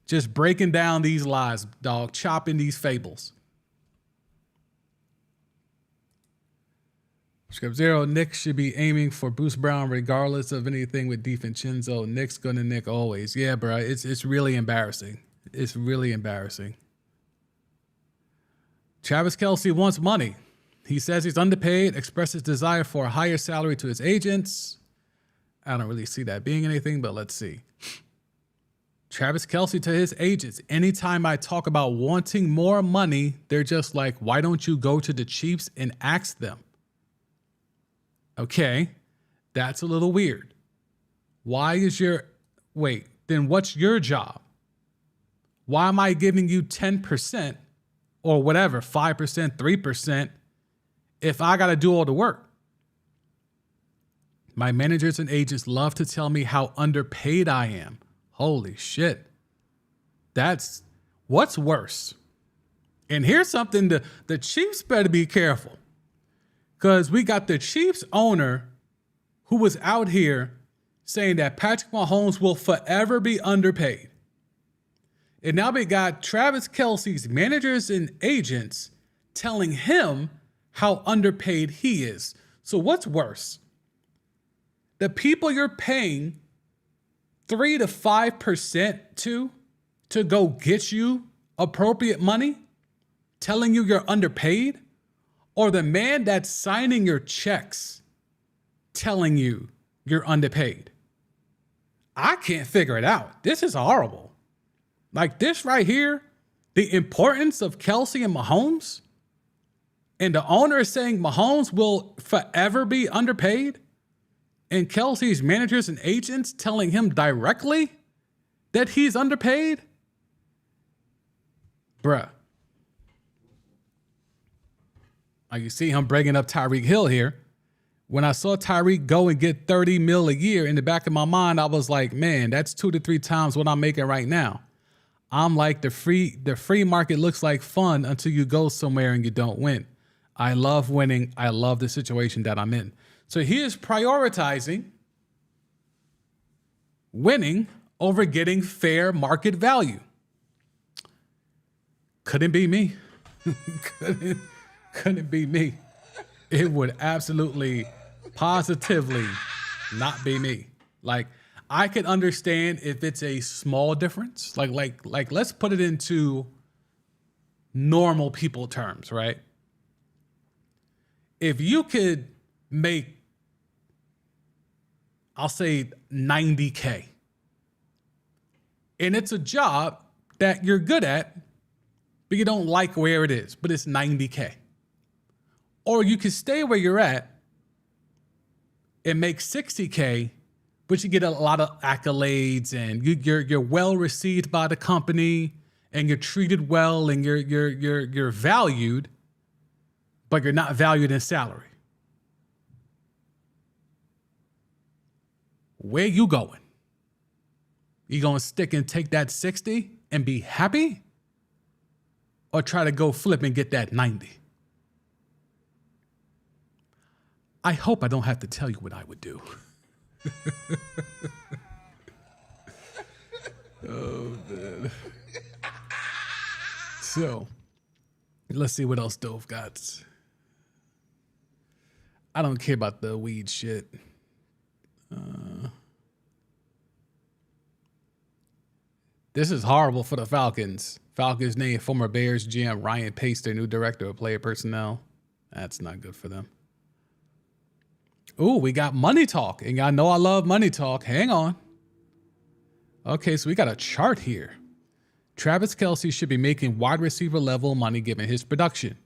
Speaker 1: Just breaking down these lies, dog, chopping these fables. Script Zero, Knicks should be aiming for Bruce Brown regardless of anything with DiVincenzo. Knicks gonna Nick always. Yeah, bro, it's really embarrassing. It's really embarrassing. Travis Kelce wants money. He says he's underpaid, expresses desire for a higher salary to his agents. I don't really see that being anything, but let's see. Travis Kelce to his agents. Anytime I talk about wanting more money, they're just like, why don't you go to the Chiefs and ask them? Okay, that's a little weird. Then what's your job? Why am I giving you 10% or whatever, 5%, 3%, if I got to do all the work? My managers and agents love to tell me how underpaid I am. Holy shit. That's what's worse. And here's something, the Chiefs better be careful. Because we got the Chiefs owner who was out here saying that Patrick Mahomes will forever be underpaid. And now we got Travis Kelce's managers and agents telling him how underpaid he is. So what's worse? The people you're paying 3 to 5% to go get you appropriate money, telling you you're underpaid, or the man that's signing your checks telling you you're underpaid? I can't figure it out. This is horrible. Like this right here, the importance of Kelce and Mahomes, and the owner is saying Mahomes will forever be underpaid, and Kelce's managers and agents telling him directly that he's underpaid? Bruh. You see him bringing up Tyreek Hill here. When I saw Tyreek go and get $30 million a year, in the back of my mind, I was like, man, that's 2 to 3 times what I'm making right now. I'm like, the free market looks like fun until you go somewhere and you don't win. I love winning. I love the situation that I'm in. So he is prioritizing winning over getting fair market value. Couldn't be me. Couldn't be me. It would absolutely, positively not be me. Like, I could understand if it's a small difference. Like let's put it into normal people terms, right? If you could make, I'll say 90K, and it's a job that you're good at, but you don't like where it is, but it's 90K. Or you can stay where you're at and make 60K, but you get a lot of accolades and you're well received by the company and you're treated well and you're valued, but you're not valued in salary. Where you going? You gonna stick and take that 60 and be happy? Or try to go flip and get that 90? I hope I don't have to tell you what I would do. Oh, man. So, let's see what else Dove got. I don't care about the weed shit. This is horrible for the Falcons. Falcons named former Bears GM Ryan Pace their new director of player personnel. That's not good for them. Ooh, we got money talk. And y'all know I love money talk. Hang on. Okay, so we got a chart here. Travis Kelce should be making wide receiver level money given his production.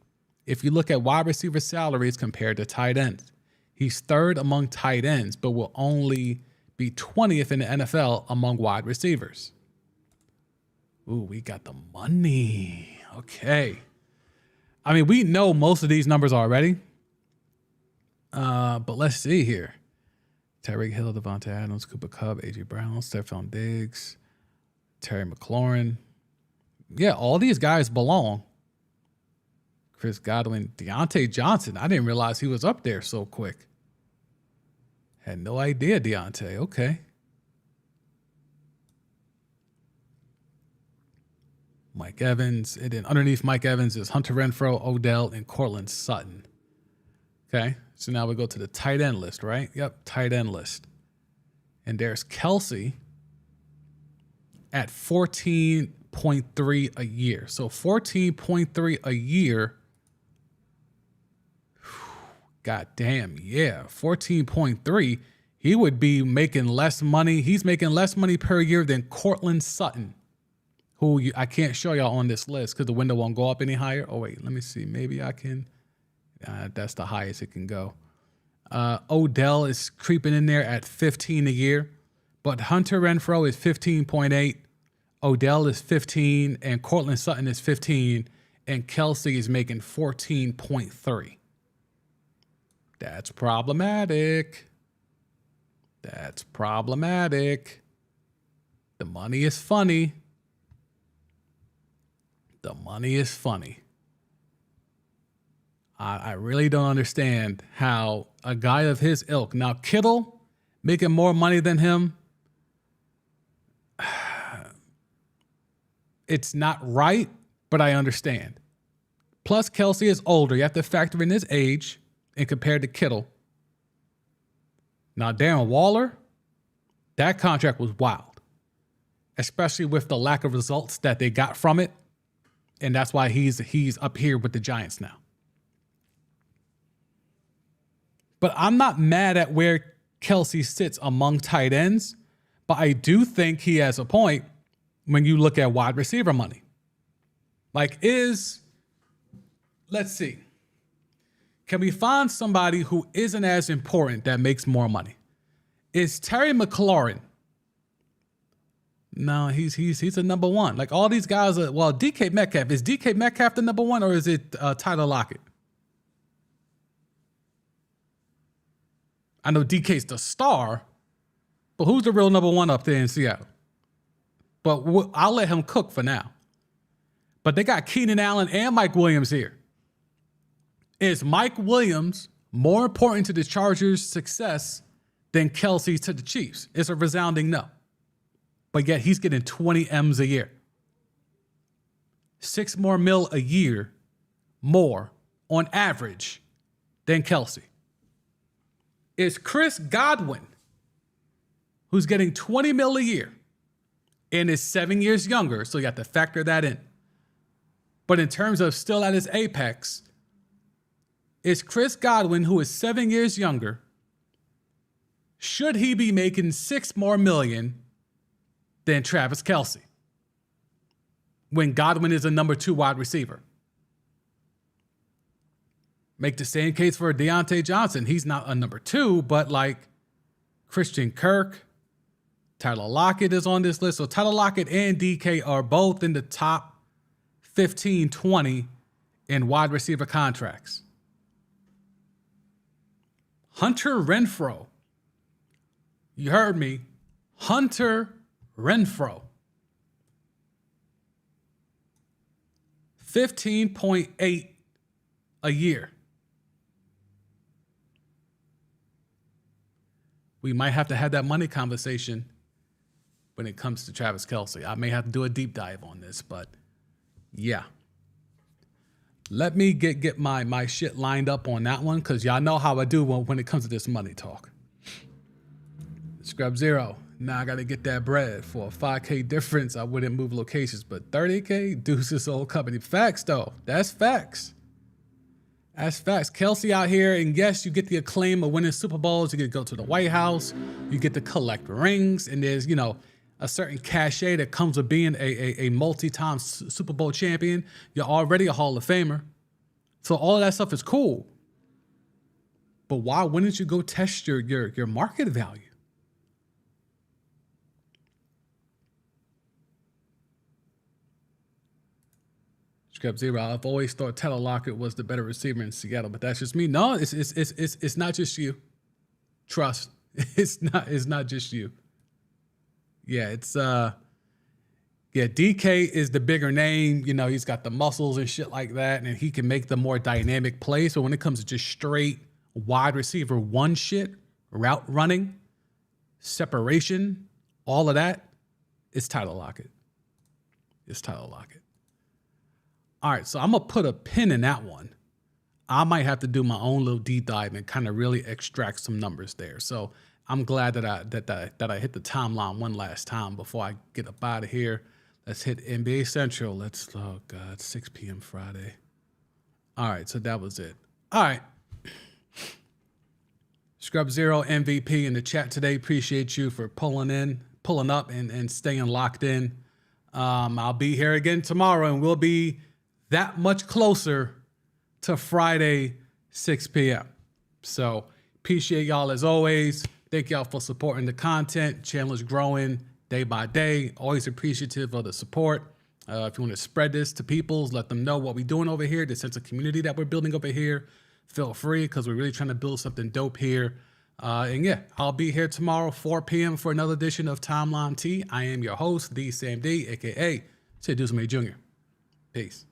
Speaker 1: If you look at wide receiver salaries compared to tight ends, he's third among tight ends, but will only be 20th in the NFL among wide receivers. Ooh, we got the money. Okay. I mean, we know most of these numbers already. But let's see here. Tyreek Hill, Devontae Adams, Cooper Kupp, A.J. Brown, Stephon Diggs, Terry McLaurin. Yeah, all these guys belong. Chris Godwin, Deontay Johnson. I didn't realize he was up there so quick. Had no idea, Deontay. Okay. Mike Evans. And then underneath Mike Evans is Hunter Renfrow, Odell, and Cortland Sutton. Okay. So now we go to the tight end list, right? Yep, tight end list. And there's Kelce at 14.3 a year. So 14.3 a year. God damn, yeah. 14.3. He would be making less money. He's making less money per year than Cortland Sutton, who I can't show y'all on this list because the window won't go up any higher. Oh, wait, let me see. Maybe I can. That's the highest it can go. Odell is creeping in there at 15 a year, but Hunter Renfrow is 15.8. Odell is 15, and Cortland Sutton is 15, and Kelce is making 14.3. That's problematic. That's problematic. The money is funny. The money is funny. I really don't understand how a guy of his ilk, now Kittle making more money than him, it's not right, but I understand. Plus, Kelce is older. You have to factor in his age and compared to Kittle. Now, Darren Waller, that contract was wild, especially with the lack of results that they got from it. And that's why he's up here with the Giants now. But I'm not mad at where Kelce sits among tight ends, but I do think he has a point when you look at wide receiver money. Like let's see. Can we find somebody who isn't as important that makes more money? Is Terry McLaurin? No, he's a number one. Like all these guys are, well, DK Metcalf. Is DK Metcalf the number one or is it Tyler Lockett? I know DK's the star, but who's the real number one up there in Seattle? But I'll let him cook for now. But they got Keenan Allen and Mike Williams here. Is Mike Williams more important to the Chargers' success than Kelce to the Chiefs? It's a resounding no. But yet he's getting 20 M's a year. $6 more mil a year more on average than Kelce. Is Chris Godwin, who's getting 20 mil a year and is 7 years younger, so you have to factor that in. But in terms of still at his apex, is Chris Godwin, who is 7 years younger, should he be making $6 more million than Travis Kelce when Godwin is a number 2 wide receiver? Make the same case for Deontay Johnson. He's not a number 2, but like Christian Kirk, Tyler Lockett is on this list. So Tyler Lockett and DK are both in the top 15, 20 in wide receiver contracts. Hunter Renfrow. You heard me. Hunter Renfrow. 15.8 a year. We might have to have that money conversation when it comes to Travis Kelce. I may have to do a deep dive on this, but yeah. Let me get my shit lined up on that one, because y'all know how I do when it comes to this money talk. Scrub Zero. Now I got to get that bread. For a 5K difference, I wouldn't move locations, but 30K, deuces old company. Facts, though. That's facts. That's facts. Kelce out here, and yes, you get the acclaim of winning Super Bowls. You get to go to the White House. You get to collect rings, and there's, a certain cachet that comes with being a multi-time Super Bowl champion. You're already a Hall of Famer. So all of that stuff is cool. But why wouldn't you go test your market value? Scrub Zero. I've always thought Tyler Lockett was the better receiver in Seattle, but that's just me. No, it's not just you. Trust. It's not just you. Yeah, DK is the bigger name. He's got the muscles and shit like that, and he can make the more dynamic plays. So when it comes to just straight wide receiver one shit, route running, separation, all of that, it's Tyler Lockett. It's Tyler Lockett. All right, so I'm going to put a pin in that one. I might have to do my own little deep dive and kind of really extract some numbers there. So I'm glad that I hit the timeline one last time before I get up out of here. Let's hit NBA Central. Oh God, 6 p.m. Friday. All right, so that was it. All right. Scrub Zero MVP in the chat today. Appreciate you for pulling up and staying locked in. I'll be here again tomorrow, and we'll be that much closer to Friday, 6 p.m. So appreciate y'all as always. Thank y'all for supporting the content. Channel is growing day by day. Always appreciative of the support. If you want to spread this to people, let them know what we're doing over here, the sense of community that we're building over here, feel free, because we're really trying to build something dope here. And yeah, I'll be here tomorrow, 4 p.m. for another edition of Timeline T. I am your host, the Sam D, a.k.a. Sid Duzme Jr. Peace.